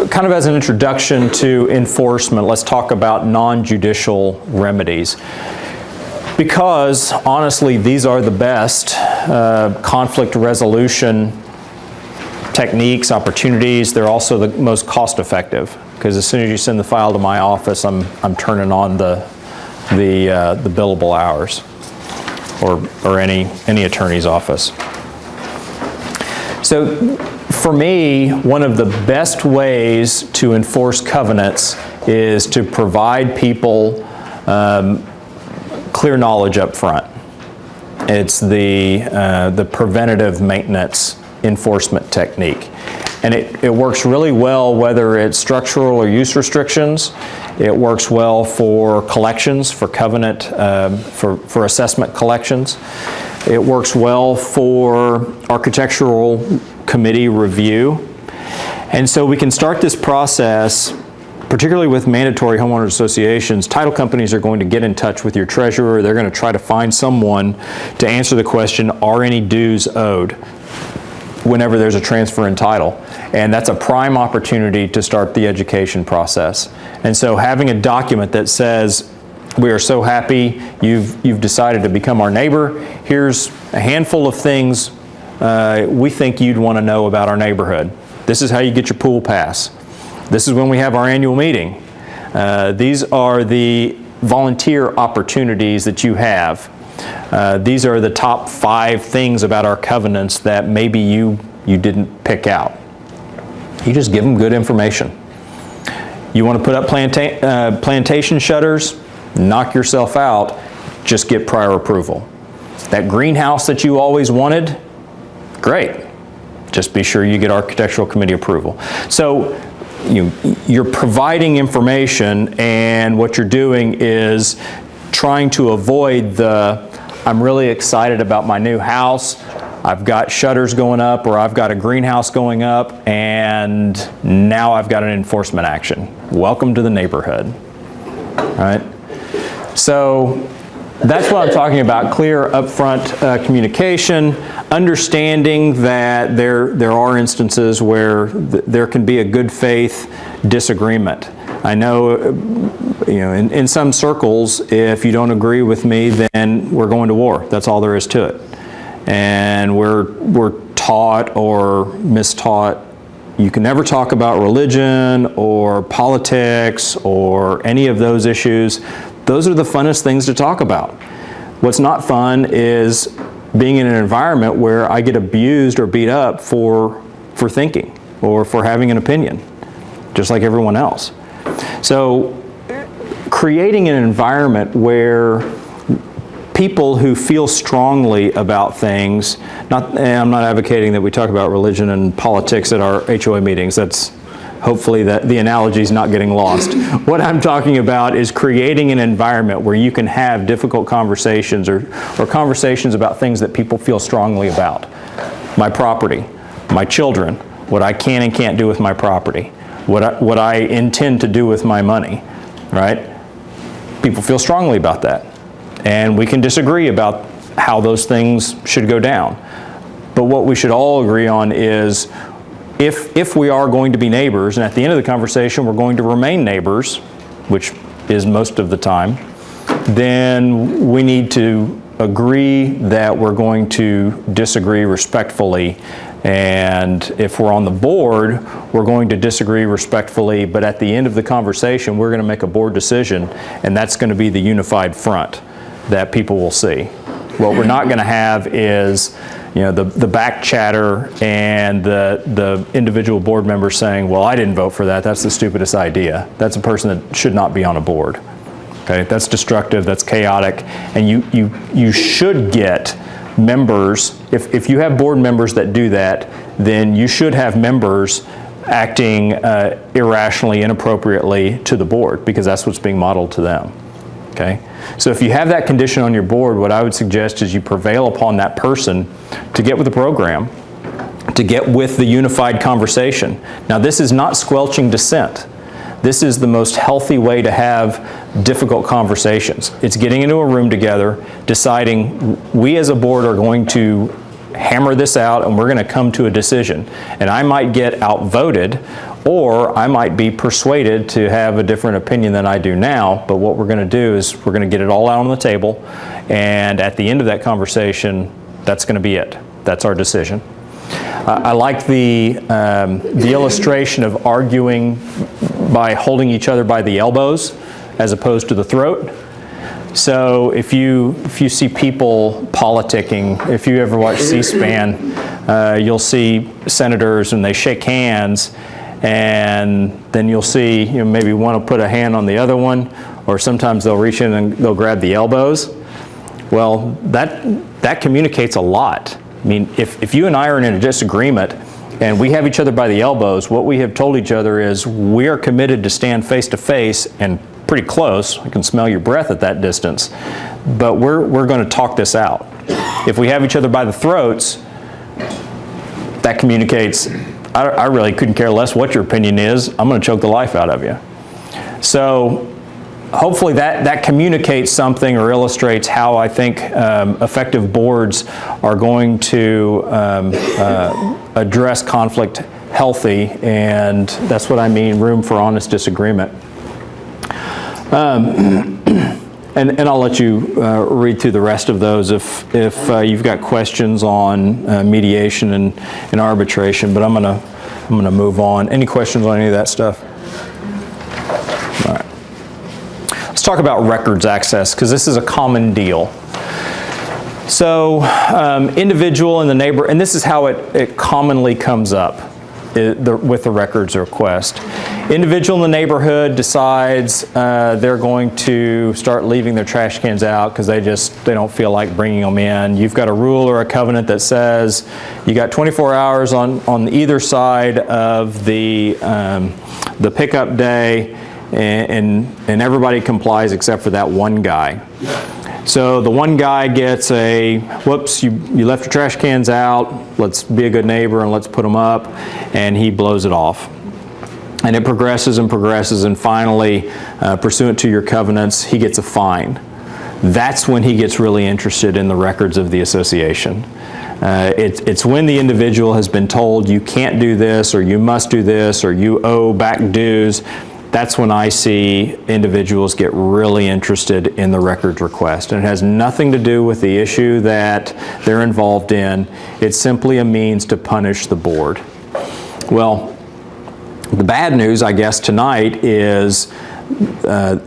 kind of as an introduction to enforcement, let's talk about non-judicial remedies. Because honestly, these are the best conflict resolution techniques, opportunities. They're also the most cost-effective, because as soon as you send the file to my office, I'm turning on the billable hours, or any attorney's office. So for me, one of the best ways to enforce covenants is to provide people clear knowledge up front. It's the preventative maintenance enforcement technique. And it works really well whether it's structural or use restrictions. It works well for collections, for covenant, for assessment collections. It works well for architectural committee review. And so we can start this process, particularly with mandatory homeowner associations. Title companies are going to get in touch with your treasurer. They're going to try to find someone to answer the question, are any dues owed, whenever there's a transfer in title. And that's a prime opportunity to start the education process. And so having a document that says, we are so happy you've decided to become our neighbor. Here's a handful of things we think you'd want to know about our neighborhood. This is how you get your pool pass. This is when we have our annual meeting. These are the volunteer opportunities that you have. These are the top 5 things about our covenants that maybe you didn't pick out. You just give them good information. You want to put up plantation shutters? Knock yourself out. Just get prior approval. That greenhouse that you always wanted? Great. Just be sure you get architectural committee approval. So you're providing information, and what you're doing is trying to avoid the, I'm really excited about my new house, I've got shutters going up, or I've got a greenhouse going up, and now I've got an enforcement action. Welcome to the neighborhood. All right? So that's what I'm talking about, clear upfront communication, understanding that there are instances where there can be a good faith disagreement. I know, in some circles, if you don't agree with me, then we're going to war. That's all there is to it. And we're taught or mistaught, you can never talk about religion or politics or any of those issues. Those are the funnest things to talk about. What's not fun is being in an environment where I get abused or beat up for thinking or for having an opinion, just like everyone else. So creating an environment where people who feel strongly about things, and I'm not advocating that we talk about religion and politics at our HOA meetings, that's hopefully that the analogy is not getting lost. What I'm talking about is creating an environment where you can have difficult conversations or conversations about things that people feel strongly about. My property, my children, what I can and can't do with my property, what I intend to do with my money, right? People feel strongly about that. And we can disagree about how those things should go down. But what we should all agree on is if we are going to be neighbors, and at the end of the conversation we're going to remain neighbors, which is most of the time, then we need to agree that we're going to disagree respectfully. And if we're on the board, we're going to disagree respectfully, but at the end of the conversation we're going to make a board decision, and that's going to be the unified front that people will see. What we're not going to have is the back chatter and the individual board members saying, well, I didn't vote for that, that's the stupidest idea. That's a person that should not be on a board. Okay, that's destructive, that's chaotic, and you should get members, if you have board members that do that, then you should have members acting irrationally, inappropriately to the board, because that's what's being modeled to them. Okay? So if you have that condition on your board, what I would suggest is you prevail upon that person to get with the program, to get with the unified conversation. Now, this is not squelching dissent. This is the most healthy way to have difficult conversations. It's getting into a room together, deciding we as a board are going to hammer this out and we're going to come to a decision. And I might get outvoted, or I might be persuaded to have a different opinion than I do now, but what we're going to do is we're going to get it all out on the table, and at the end of that conversation, that's going to be it. That's our decision. I like the illustration of arguing by holding each other by the elbows as opposed to the throat. So if you see people politicking, if you ever watch C-SPAN, you'll see senators and they shake hands, and then you'll see maybe one will put a hand on the other one, or sometimes they'll reach in and they'll grab the elbows. Well, that communicates a lot. I mean, if you and I are in a disagreement and we have each other by the elbows, what we have told each other is we are committed to stand face to face and pretty close. I can smell your breath at that distance, but we're going to talk this out. If we have each other by the throats, that communicates, I really couldn't care less what your opinion is. I'm going to choke the life out of you. So hopefully that communicates something or illustrates how I think effective boards are going to address conflict healthy, and that's what I mean, room for honest disagreement. And I'll let you read through the rest of those if you've got questions on mediation and arbitration, but I'm gonna move on. Any questions on any of that stuff? All right. Let's talk about records access, because this is a common deal. So individual and the neighbor, and this is how it commonly comes up with the records request. individual in the neighborhood decides they're going to start leaving their trash cans out because they don't feel like bringing them in. You've got a rule or a covenant that says you got 24 hours on either side of the pickup day, and everybody complies except for that one guy. So the one guy gets a, whoops, you left your trash cans out, let's be a good neighbor and let's put them up, and he blows it off. And it progresses and progresses, and finally, pursuant to your covenants, he gets a fine. That's when he gets really interested in the records of the association. It's when the individual has been told you can't do this, or you must do this, or you owe back dues. That's when I see individuals get really interested in the records request. And it has nothing to do with the issue that they're involved in. It's simply a means to punish the board. Well, the bad news, I guess, tonight is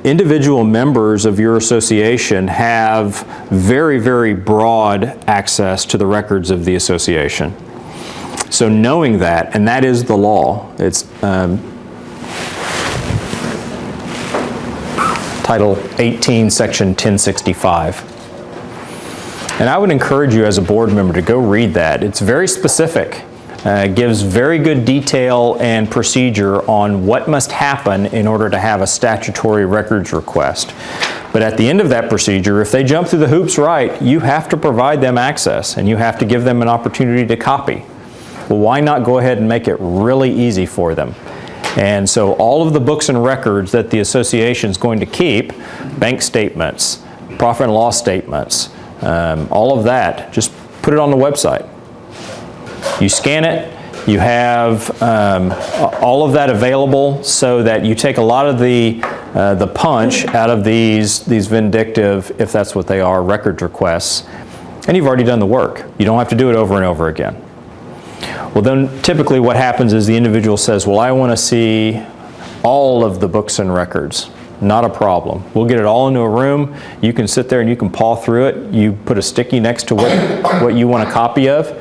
individual members of your association have very, very broad access to the records of the association. So knowing that, and that is the law, it's Title 18, Section 1065. And I would encourage you as a board member to go read that. It's very specific. It gives very good detail and procedure on what must happen in order to have a statutory records request. But at the end of that procedure, if they jump through the hoops right, you have to provide them access and you have to give them an opportunity to copy. Well, why not go ahead and make it really easy for them? And so all of the books and records that the association is going to keep, bank statements, profit and loss statements, all of that, just put it on the website. You scan it, you have all of that available so that you take a lot of the punch out of these vindictive, if that's what they are, records requests, and you've already done the work. You don't have to do it over and over again. Well, then typically what happens is the individual says, well, I want to see all of the books and records. Not a problem. We'll get it all into a room. You can sit there and you can paw through it. You put a sticky next to what you want a copy of,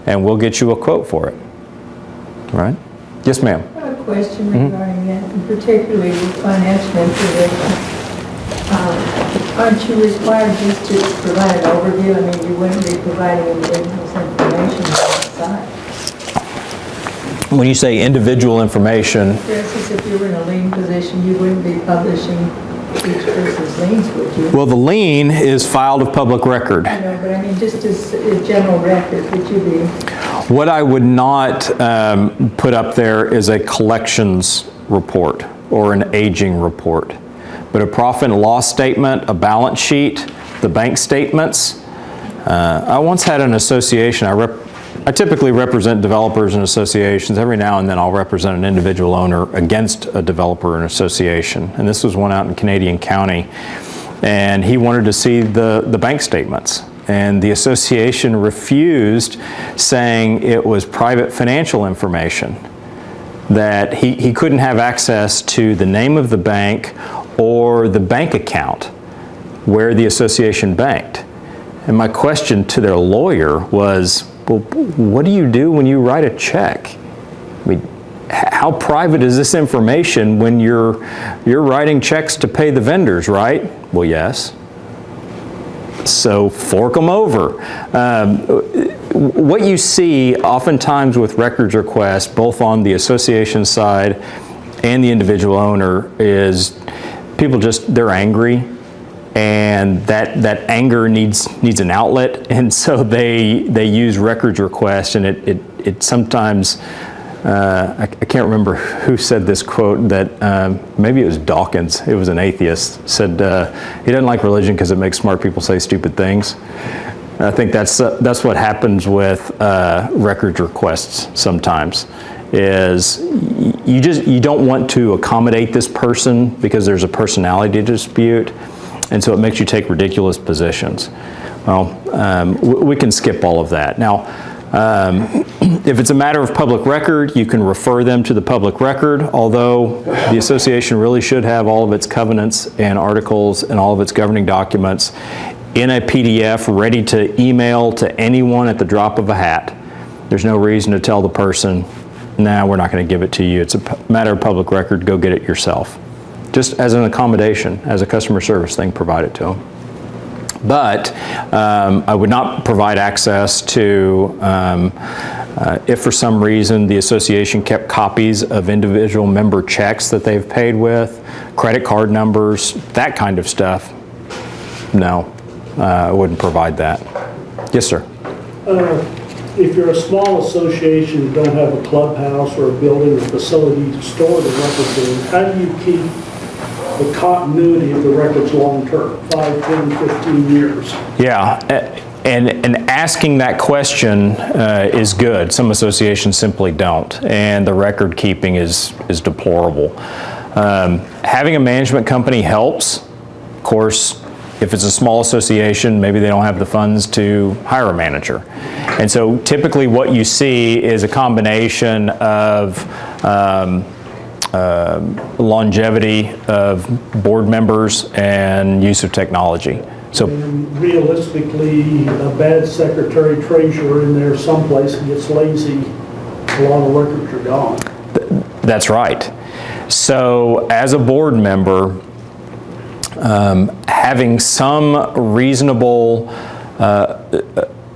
and we'll get you a quote for it. All right? Yes, ma'am. I have a question regarding that, and particularly with financial information. Aren't you required just to provide an overview? I mean, you wouldn't be providing individuals information outside. When you say individual information, For instance, if you were in a lien position, you wouldn't be publishing each person's liens, would you? well, the lien is filed of public record. I know, but I mean, just as a general record, would you be? What I would not put up there is a collections report or an aging report. But a profit and loss statement, a balance sheet, the bank statements. I once had an association, I typically represent developers and associations. Every now and then I'll represent an individual owner against a developer and association. And this was one out in Canadian County. And he wanted to see the bank statements. And the association refused, saying it was private financial information, that he couldn't have access to the name of the bank or the bank account where the association banked. And my question to their lawyer was, well, what do you do when you write a check? I mean, how private is this information when you're writing checks to pay the vendors, right? Well, yes. So fork them over. What you see oftentimes with records requests, both on the association side and the individual owner, is people they're angry, and that anger needs an outlet, and so they use records requests, and it sometimes, I can't remember who said this quote, that maybe it was Dawkins, it was an atheist, said he doesn't like religion because it makes smart people say stupid things. I think that's what happens with records requests sometimes, is you don't want to accommodate this person because there's a personality dispute, and so it makes you take ridiculous positions. Well, we can skip all of that. Now, if it's a matter of public record, you can refer them to the public record, although the association really should have all of its covenants and articles and all of its governing documents in a PDF ready to email to anyone at the drop of a hat. There's no reason to tell the person, nah, we're not going to give it to you. It's a matter of public record. Go get it yourself. Just as an accommodation, as a customer service thing, provide it to them. But I would not provide access to, if for some reason the association kept copies of individual member checks that they've paid with, credit card numbers, that kind of stuff. No, I wouldn't provide that. Yes, sir. If you're a small association and don't have a clubhouse or a building or facility to store the records in, how do you keep the continuity of the records long-term, 5, 10, 15 years? Yeah, and asking that question is good. Some associations simply don't, and the record keeping is deplorable. Having a management company helps. Of course, if it's a small association, maybe they don't have the funds to hire a manager. And so typically what you see is a combination of longevity of board members and use of technology. So And realistically, a bad secretary treasurer in there someplace and gets lazy, a lot of records are gone. that's right. So as a board member, having some reasonable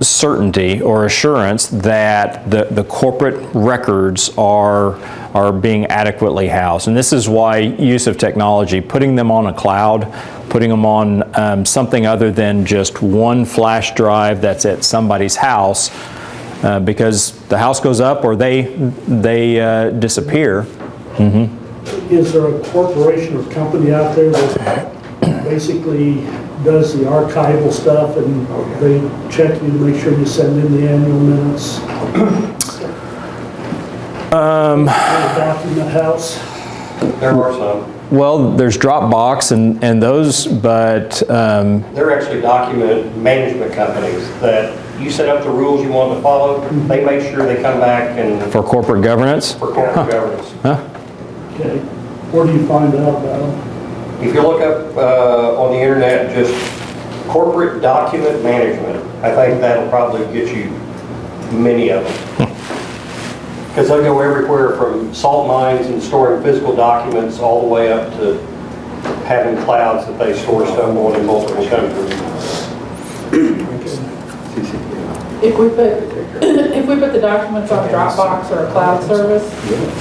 certainty or assurance that the corporate records are being adequately housed. And this is why use of technology, putting them on a cloud, putting them on something other than just one flash drive that's at somebody's house, because the house goes up or they disappear. Mm-hmm. Is there a corporation or company out there that basically does the archival stuff and they check you to make sure you send in the annual minutes? Document house? There are some. Well, there's Dropbox and those, but They're actually document management companies that you set up the rules you want to follow. They make sure they come back and for corporate governance. for corporate governance. Okay. Where do you find out about them? If you look up on the internet, just corporate document management, I think that'll probably get you many of them. Because they'll go everywhere from salt mines and storing physical documents all the way up to having clouds that they store stuff on in multiple countries. If we put the documents on Dropbox or a cloud service,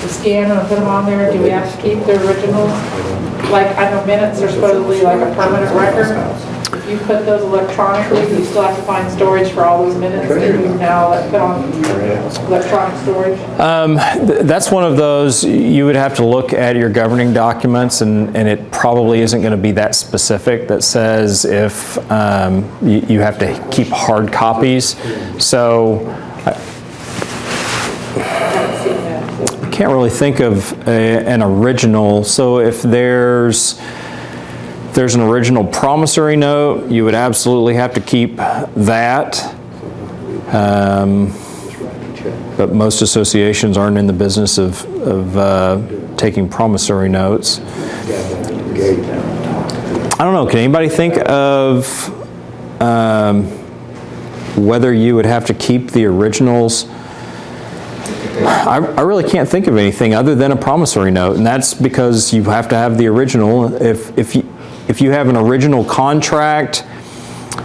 to scan them and put them on there, do we have to keep the originals? Like, I know minutes are supposedly like a permanent record. If you put those electronically, you still have to find storage for all those minutes that you now put on electronic storage? That's one of those, you would have to look at your governing documents, and it probably isn't going to be that specific that says if you have to keep hard copies. So I can't really think of an original. So if there's an original promissory note, you would absolutely have to keep that. But most associations aren't in the business of taking promissory notes. I don't know, can anybody think of whether you would have to keep the originals? I really can't think of anything other than a promissory note, and that's because you have to have the original. If you have an original contract,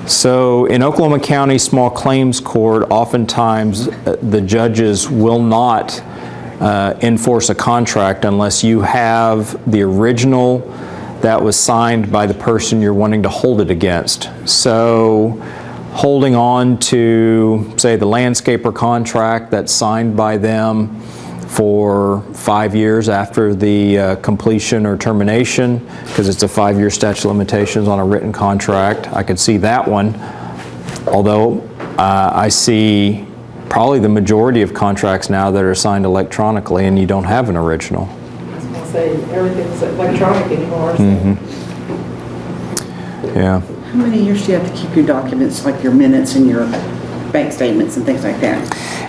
so in Oklahoma County Small Claims Court, oftentimes the judges will not enforce a contract unless you have the original that was signed by the person you're wanting to hold it against. So holding on to, say, the landscaper contract that's signed by them for 5 years after the completion or termination, because it's a 5-year statute of limitations on a written contract. I could see that one, although I see probably the majority of contracts now that are signed electronically and you don't have an original. I was going to say, everything's electronic anymore. So. Mm-hmm. Yeah. How many years do you have to keep your documents, like your minutes and your bank statements and things like that?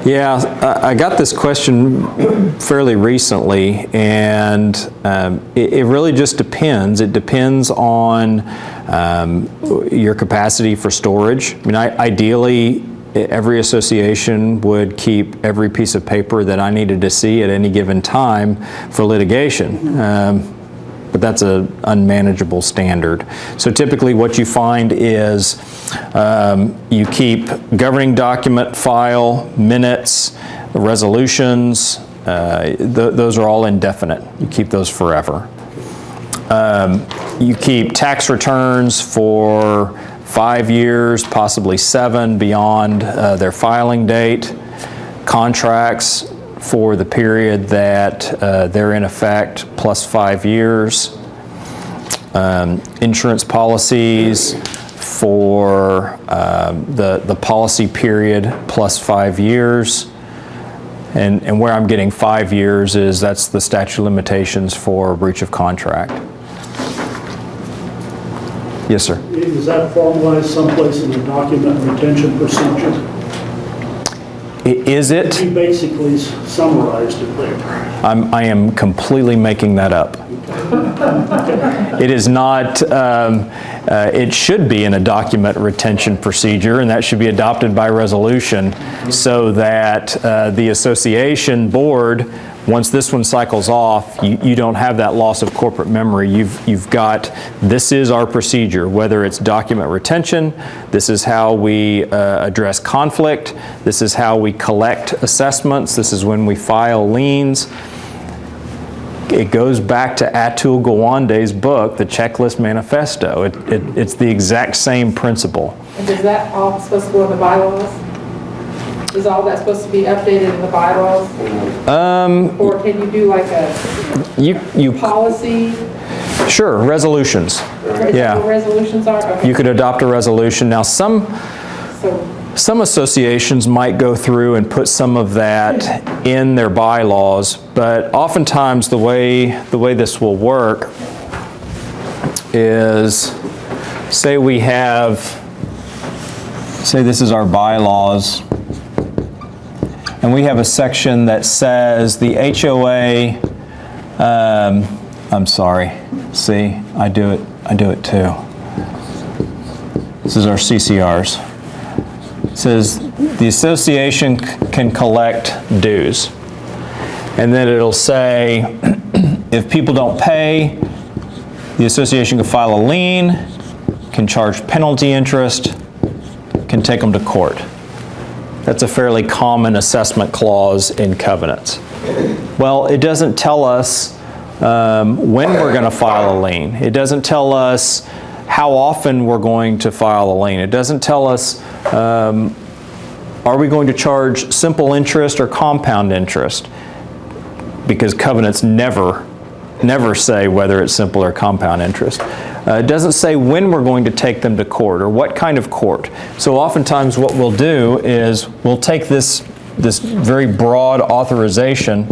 Yeah, I got this question fairly recently, and it really just depends. It depends on your capacity for storage. I mean, ideally, every association would keep every piece of paper that I needed to see at any given time for litigation. But that's an unmanageable standard. So typically what you find is you keep governing document file, minutes, resolutions, those are all indefinite. You keep those forever. You keep tax returns for 5 years, possibly 7 beyond their filing date, contracts for the period that they're in effect plus 5 years, insurance policies for the policy period plus 5 years. And where I'm getting 5 years is that's the statute of limitations for breach of contract. Yes, sir. Is that formalized someplace in the document retention procedure? Is it? You basically summarized it there. I am completely making that up. It is not, it should be in a document retention procedure, and that should be adopted by resolution so that the association board, once this one cycles off, you don't have that loss of corporate memory. You've got, this is our procedure, whether it's document retention, this is how we address conflict, this is how we collect assessments, this is when we file liens. It goes back to Atul Gawande's book, The Checklist Manifesto. It's the exact same principle. And is that all supposed to go in the bylaws? Is all that supposed to be updated in the bylaws? Or can you do like a policy? Sure, resolutions. Yeah. What resolutions are? Okay. You could adopt a resolution. Now, some associations might go through and put some of that in their bylaws, but oftentimes the way this will work is, say this is our bylaws, and we have a section that says the HOA, I'm sorry, see, I do it too. This is our CCRs. It says the association can collect dues. And then it'll say if people don't pay, the association can file a lien, can charge penalty interest, can take them to court. That's a fairly common assessment clause in covenants. Well, it doesn't tell us when we're going to file a lien. It doesn't tell us how often we're going to file a lien. It doesn't tell us are we going to charge simple interest or compound interest, because covenants never say whether it's simple or compound interest. It doesn't say when we're going to take them to court or what kind of court. So oftentimes what we'll do is we'll take this very broad authorization,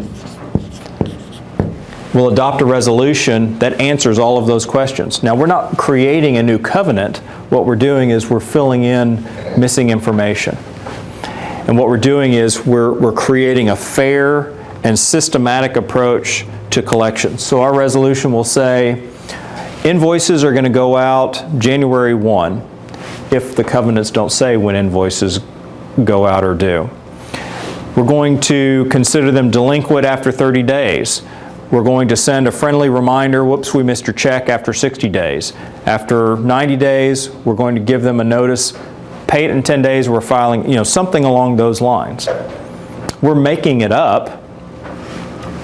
we'll adopt a resolution that answers all of those questions. Now, we're not creating a new covenant. What we're doing is we're filling in missing information. And what we're doing is we're creating a fair and systematic approach to collections. So our resolution will say invoices are going to go out January 1 if the covenants don't say when invoices go out or due. We're going to consider them delinquent after 30 days. We're going to send a friendly reminder, whoops, we missed your check, after 60 days. After 90 days, we're going to give them a notice, pay it in 10 days, we're filing, something along those lines. We're making it up.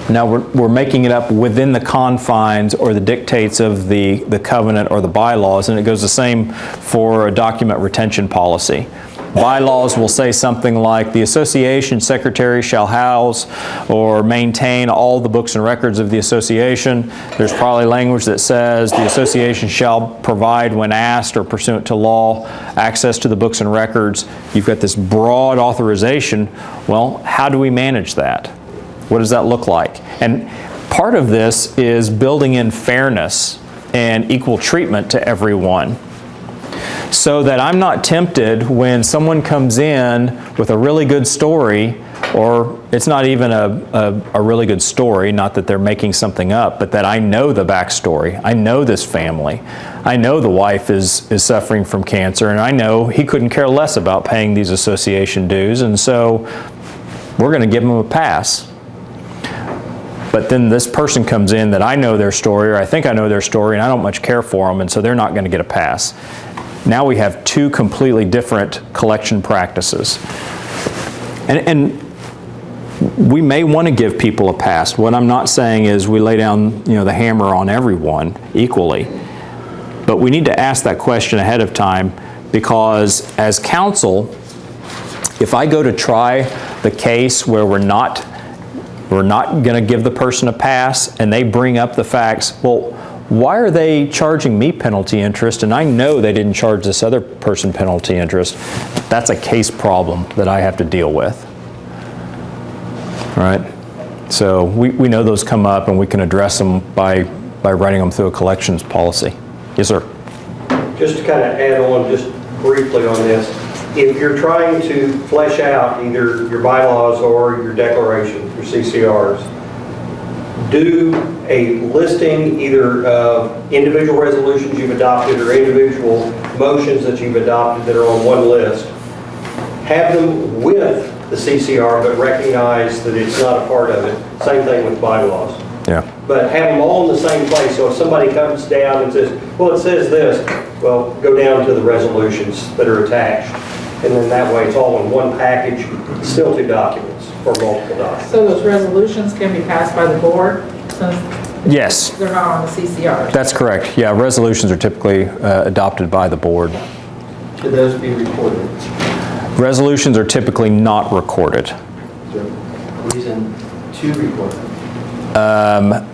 Now we're making it up within the confines or the dictates of the covenant or the bylaws, and it goes the same for a document retention policy. Bylaws will say something like the association secretary shall house or maintain all the books and records of the association. There's probably language that says the association shall provide when asked or pursuant to law access to the books and records. You've got this broad authorization. Well, how do we manage that? What does that look like? And part of this is building in fairness and equal treatment to everyone, so that I'm not tempted when someone comes in with a really good story or it's not even a really good story, not that they're making something up, but that I know the backstory. I know this family. I know the wife is suffering from cancer, and I know he couldn't care less about paying these association dues, and so we're going to give him a pass. But then this person comes in that I know their story, or I think I know their story, and I don't much care for them, and so they're not going to get a pass. Now we have two completely different collection practices. And we may want to give people a pass. What I'm not saying is we lay down, the hammer on everyone equally. But we need to ask that question ahead of time, because as counsel, if I go to try the case where we're not going to give the person a pass, and they bring up the facts, well, why are they charging me penalty interest, and I know they didn't charge this other person penalty interest? That's a case problem that I have to deal with. All right? So we know those come up, and we can address them by running them through a collections policy. Yes, sir. Just to kind of add on just briefly on this, if you're trying to flesh out either your bylaws or your declaration, your CCRs, do a listing either of individual resolutions you've adopted or individual motions that you've adopted that are on one list. Have them with the CCR, but recognize that it's not a part of it. Same thing with bylaws. Yeah. But have them all in the same place, so if somebody comes down and says, well, it says this, well, go down to the resolutions that are attached. And then that way it's all in one package, still two documents or multiple documents. So those resolutions can be passed by the board since Yes. they're not on the CCR? That's correct. Yeah, resolutions are typically adopted by the board. Should those be recorded? Resolutions are typically not recorded. Is there a reason to record them?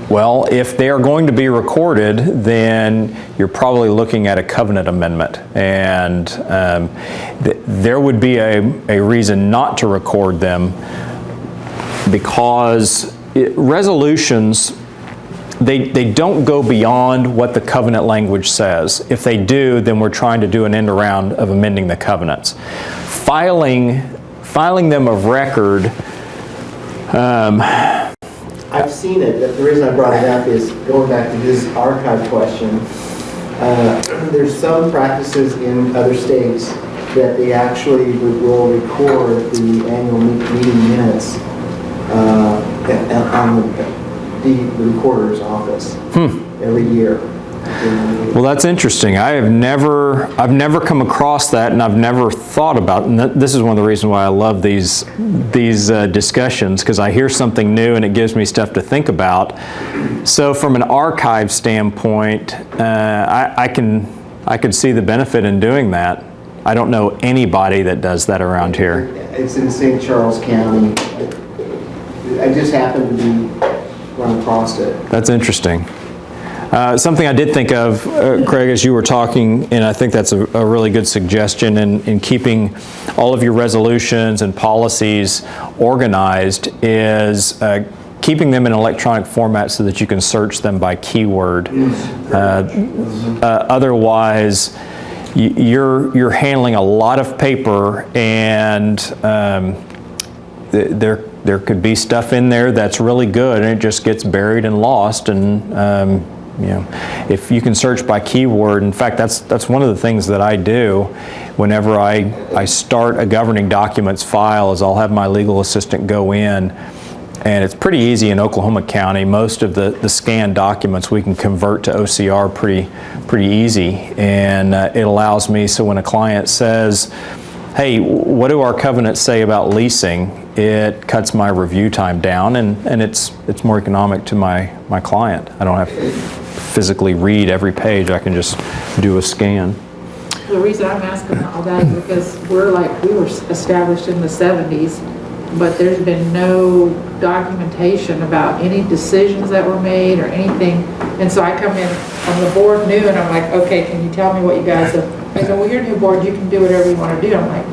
Well, if they are going to be recorded, then you're probably looking at a covenant amendment, and there would be a reason not to record them, because resolutions, they don't go beyond what the covenant language says. If they do, then we're trying to do an end around of amending the covenants. Filing them of record, I've seen it. The reason I brought it up is going back to this archive question. There's some practices in other states that they actually will record the annual meeting minutes on the recorder's office every year. Well, that's interesting. I've never come across that, and I've never thought about it. And this is one of the reasons why I love these discussions, because I hear something new and it gives me stuff to think about. So from an archive standpoint, I can see the benefit in doing that. I don't know anybody that does that around here. It's in St. Charles County. I just happened to be run across it. That's interesting. Something I did think of, Craig, as you were talking, and I think that's a really good suggestion in keeping all of your resolutions and policies organized, is keeping them in electronic format so that you can search them by keyword. Otherwise, you're handling a lot of paper, and there could be stuff in there that's really good, and it just gets buried and lost. And if you can search by keyword, in fact, that's one of the things that I do whenever I start a governing documents file, is I'll have my legal assistant go in, and it's pretty easy in Oklahoma County. Most of the scanned documents we can convert to OCR pretty easy, and it allows me, so when a client says, hey, what do our covenants say about leasing? It cuts my review time down, and it's more economic to my client. I don't have to physically read every page. I can just do a scan. The reason I'm asking all that is because we were established in the 70s, but there's been no documentation about any decisions that were made or anything. And so I come in on the board new, and I'm like, okay, can you tell me what you guys have? They go, well, you're new board, you can do whatever you want to do. I'm like,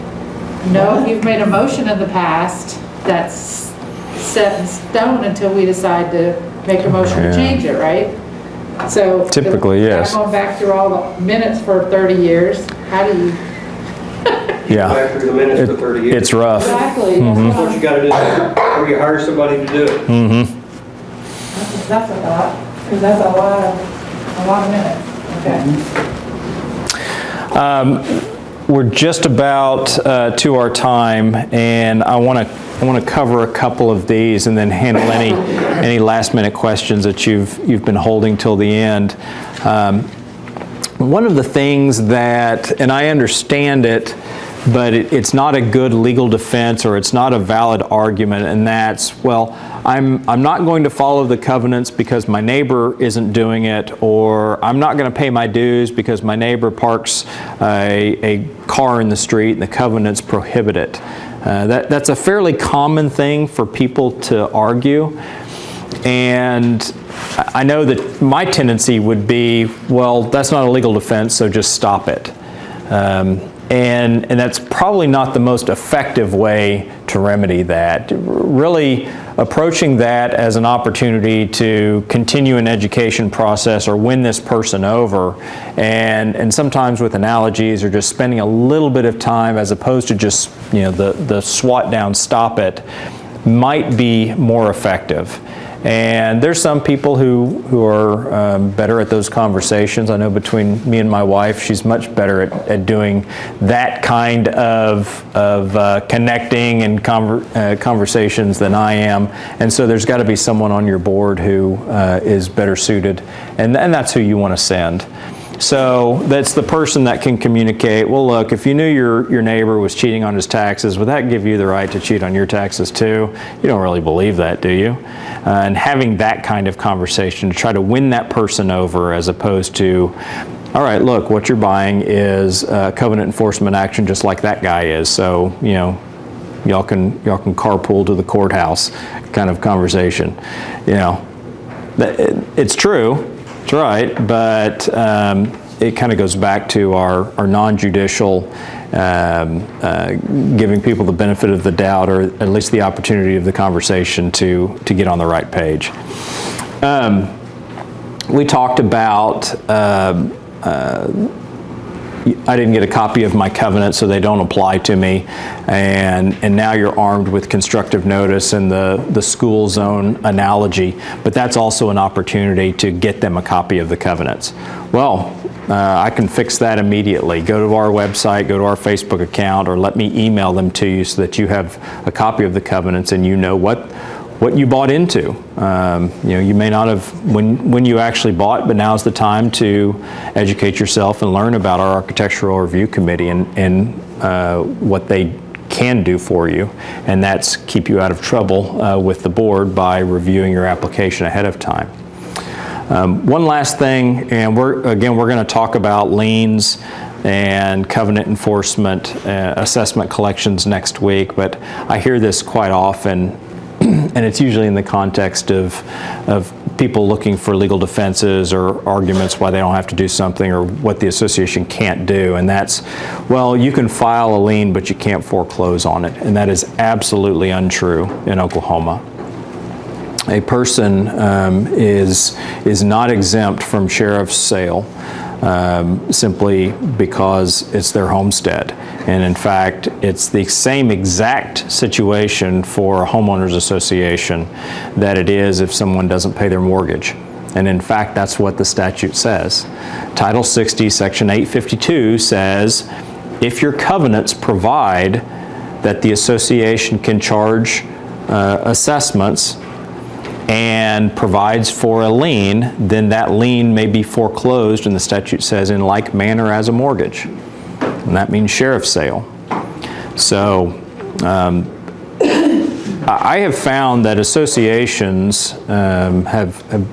no, you've made a motion in the past that's set in stone until we decide to make a motion to change it, right? So typically, yes. Going back through all the minutes for 30 years, how do you? Yeah. Go back through the minutes for 30 years. It's rough. Exactly. That's what you gotta do, or you hire somebody to do it. That's a lot, because that's a lot of minutes. Okay. We're just about to our time, and I want to cover a couple of these and then handle any last minute questions that you've been holding till the end. One of the things that, and I understand it, but it's not a good legal defense, or it's not a valid argument, and that's, well, I'm not going to follow the covenants because my neighbor isn't doing it, or I'm not going to pay my dues because my neighbor parks a car in the street and the covenants prohibit it. That's a fairly common thing for people to argue, and I know that my tendency would be, well, that's not a legal defense, so just stop it. And that's probably not the most effective way to remedy that. Really approaching that as an opportunity to continue an education process or win this person over, and sometimes with analogies or just spending a little bit of time as opposed to just, the SWAT down, stop it, might be more effective. And there's some people who are better at those conversations. I know between me and my wife, she's much better at doing that kind of connecting and conversations than I am. And so there's got to be someone on your board who is better suited, and that's who you want to send. So that's the person that can communicate, well, look, if you knew your neighbor was cheating on his taxes, would that give you the right to cheat on your taxes too? You don't really believe that, do you? And having that kind of conversation to try to win that person over, as opposed to, all right, look, what you're buying is covenant enforcement action just like that guy is. So, y'all can carpool to the courthouse kind of conversation. It's true. That's right, but it kind of goes back to our non-judicial giving people the benefit of the doubt, or at least the opportunity of the conversation to get on the right page. We talked about I didn't get a copy of my covenant, so they don't apply to me, and now you're armed with constructive notice and the school zone analogy, but that's also an opportunity to get them a copy of the covenants. Well, I can fix that immediately. Go to our website, go to our Facebook account, or let me email them to you so that you have a copy of the covenants and you know what you bought into. You may not have when you actually bought, but now's the time to educate yourself and learn about our Architectural Review Committee and what they can do for you, and that's keep you out of trouble with the board by reviewing your application ahead of time. One last thing, and we're going to talk about liens and covenant enforcement, assessment collections next week, but I hear this quite often. And it's usually in the context of people looking for legal defenses or arguments why they don't have to do something or what the association can't do. And that's, well, you can file a lien, but you can't foreclose on it. And that is absolutely untrue in Oklahoma. A person is not exempt from sheriff's sale simply because it's their homestead. And in fact, it's the same exact situation for a homeowners association that it is if someone doesn't pay their mortgage. And in fact, that's what the statute says. Title 60, Section 852 says, if your covenants provide that the association can charge assessments and provides for a lien, then that lien may be foreclosed, and the statute says, in like manner as a mortgage. And that means sheriff's sale. So I have found that associations have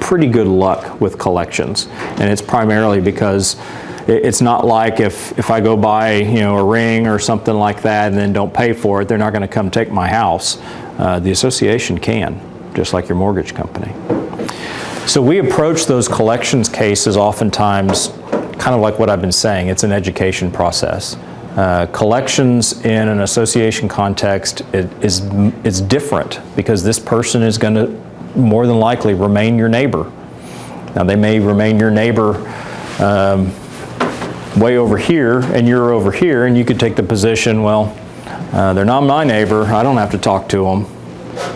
pretty good luck with collections, and it's primarily because it's not like if I go buy a ring or something like that and then don't pay for it, they're not going to come take my house. The association can, just like your mortgage company. So we approach those collections cases oftentimes kind of like what I've been saying. It's an education process. Collections in an association context is different because this person is going to more than likely remain your neighbor. Now they may remain your neighbor way over here and you're over here, and you could take the position, well, they're not my neighbor, I don't have to talk to them.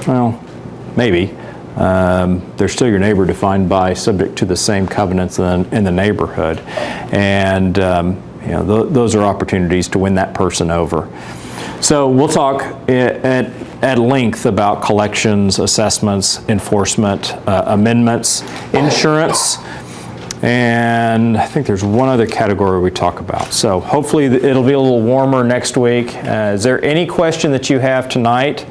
Well, maybe. They're still your neighbor defined by subject to the same covenants in the neighborhood. And those are opportunities to win that person over. So we'll talk at length about collections, assessments, enforcement, amendments, insurance, and I think there's one other category we talk about. So hopefully it'll be a little warmer next week. Is there any question that you have tonight?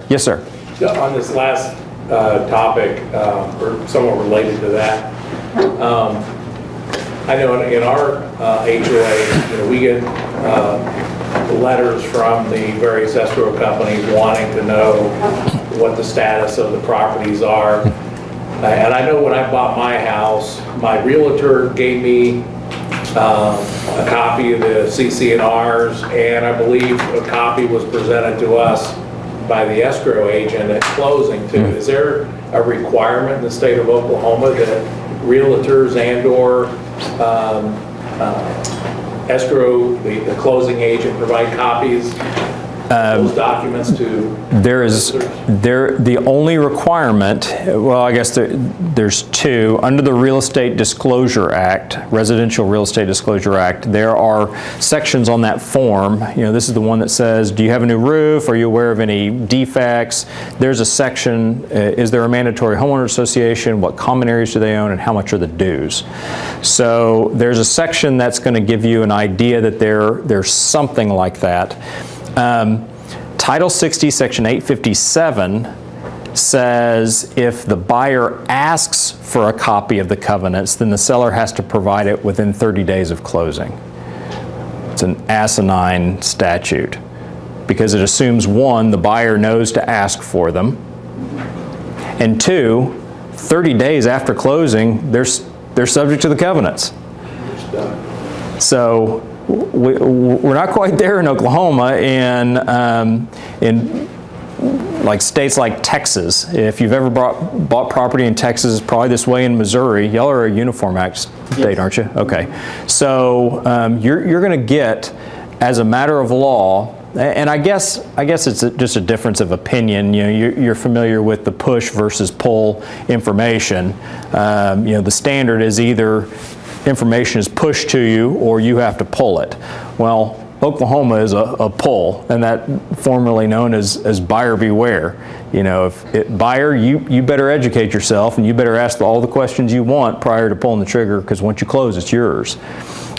Yes, sir. On this last topic, or somewhat related to that, I know in our HOA, we get letters from the various escrow companies wanting to know what the status of the properties are. And I know when I bought my house, my realtor gave me a copy of the CC&Rs, and I believe a copy was presented to us by the escrow agent at closing too. Is there a requirement in the state of Oklahoma that realtors and/or escrow, the closing agent, provide copies of those documents to the only requirement, well, I guess there's two. Under the Real Estate Disclosure Act, Residential Real Estate Disclosure Act, there are sections on that form. This is the one that says, do you have a new roof? Are you aware of any defects? There's a section, is there a mandatory homeowner association? What common areas do they own, and how much are the dues? So there's a section that's going to give you an idea that there's something like that. Title 60, Section 857 says if the buyer asks for a copy of the covenants, then the seller has to provide it within 30 days of closing. It's an asinine statute because it assumes, one, the buyer knows to ask for them, and two, 30 days after closing, they're subject to the covenants. So we're not quite there in Oklahoma. In like states like Texas, if you've ever bought property in Texas, it's probably this way in Missouri. Y'all are a Uniform Act state, aren't you? Okay. So you're going to get, as a matter of law, and I guess it's just a difference of opinion. You're familiar with the push versus pull information. The standard is either information is pushed to you or you have to pull it. Well, Oklahoma is a pull, and that formerly known as buyer beware. Buyer, you better educate yourself, and you better ask all the questions you want prior to pulling the trigger, because once you close, it's yours.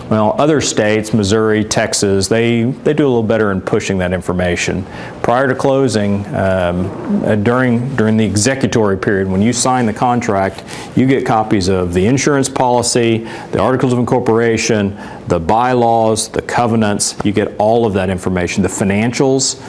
Well, other states, Missouri, Texas, they do a little better in pushing that information. Prior to closing, during the executory period, when you sign the contract, you get copies of the insurance policy, the articles of incorporation, the bylaws, the covenants. You get all of that information. The financials,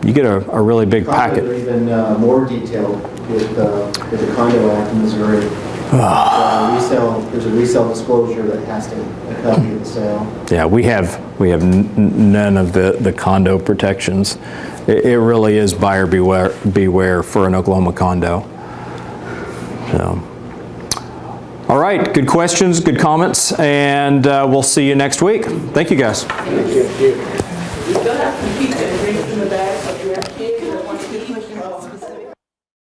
you get a really big packet. They're even more detailed with the Condo Act in Missouri. There's a resale disclosure that has to accompany the sale. Yeah, we have none of the condo protections. It really is buyer beware for an Oklahoma condo. So, all right, good questions, good comments, and we'll see you next week. Thank you, guys. We still have some pizza.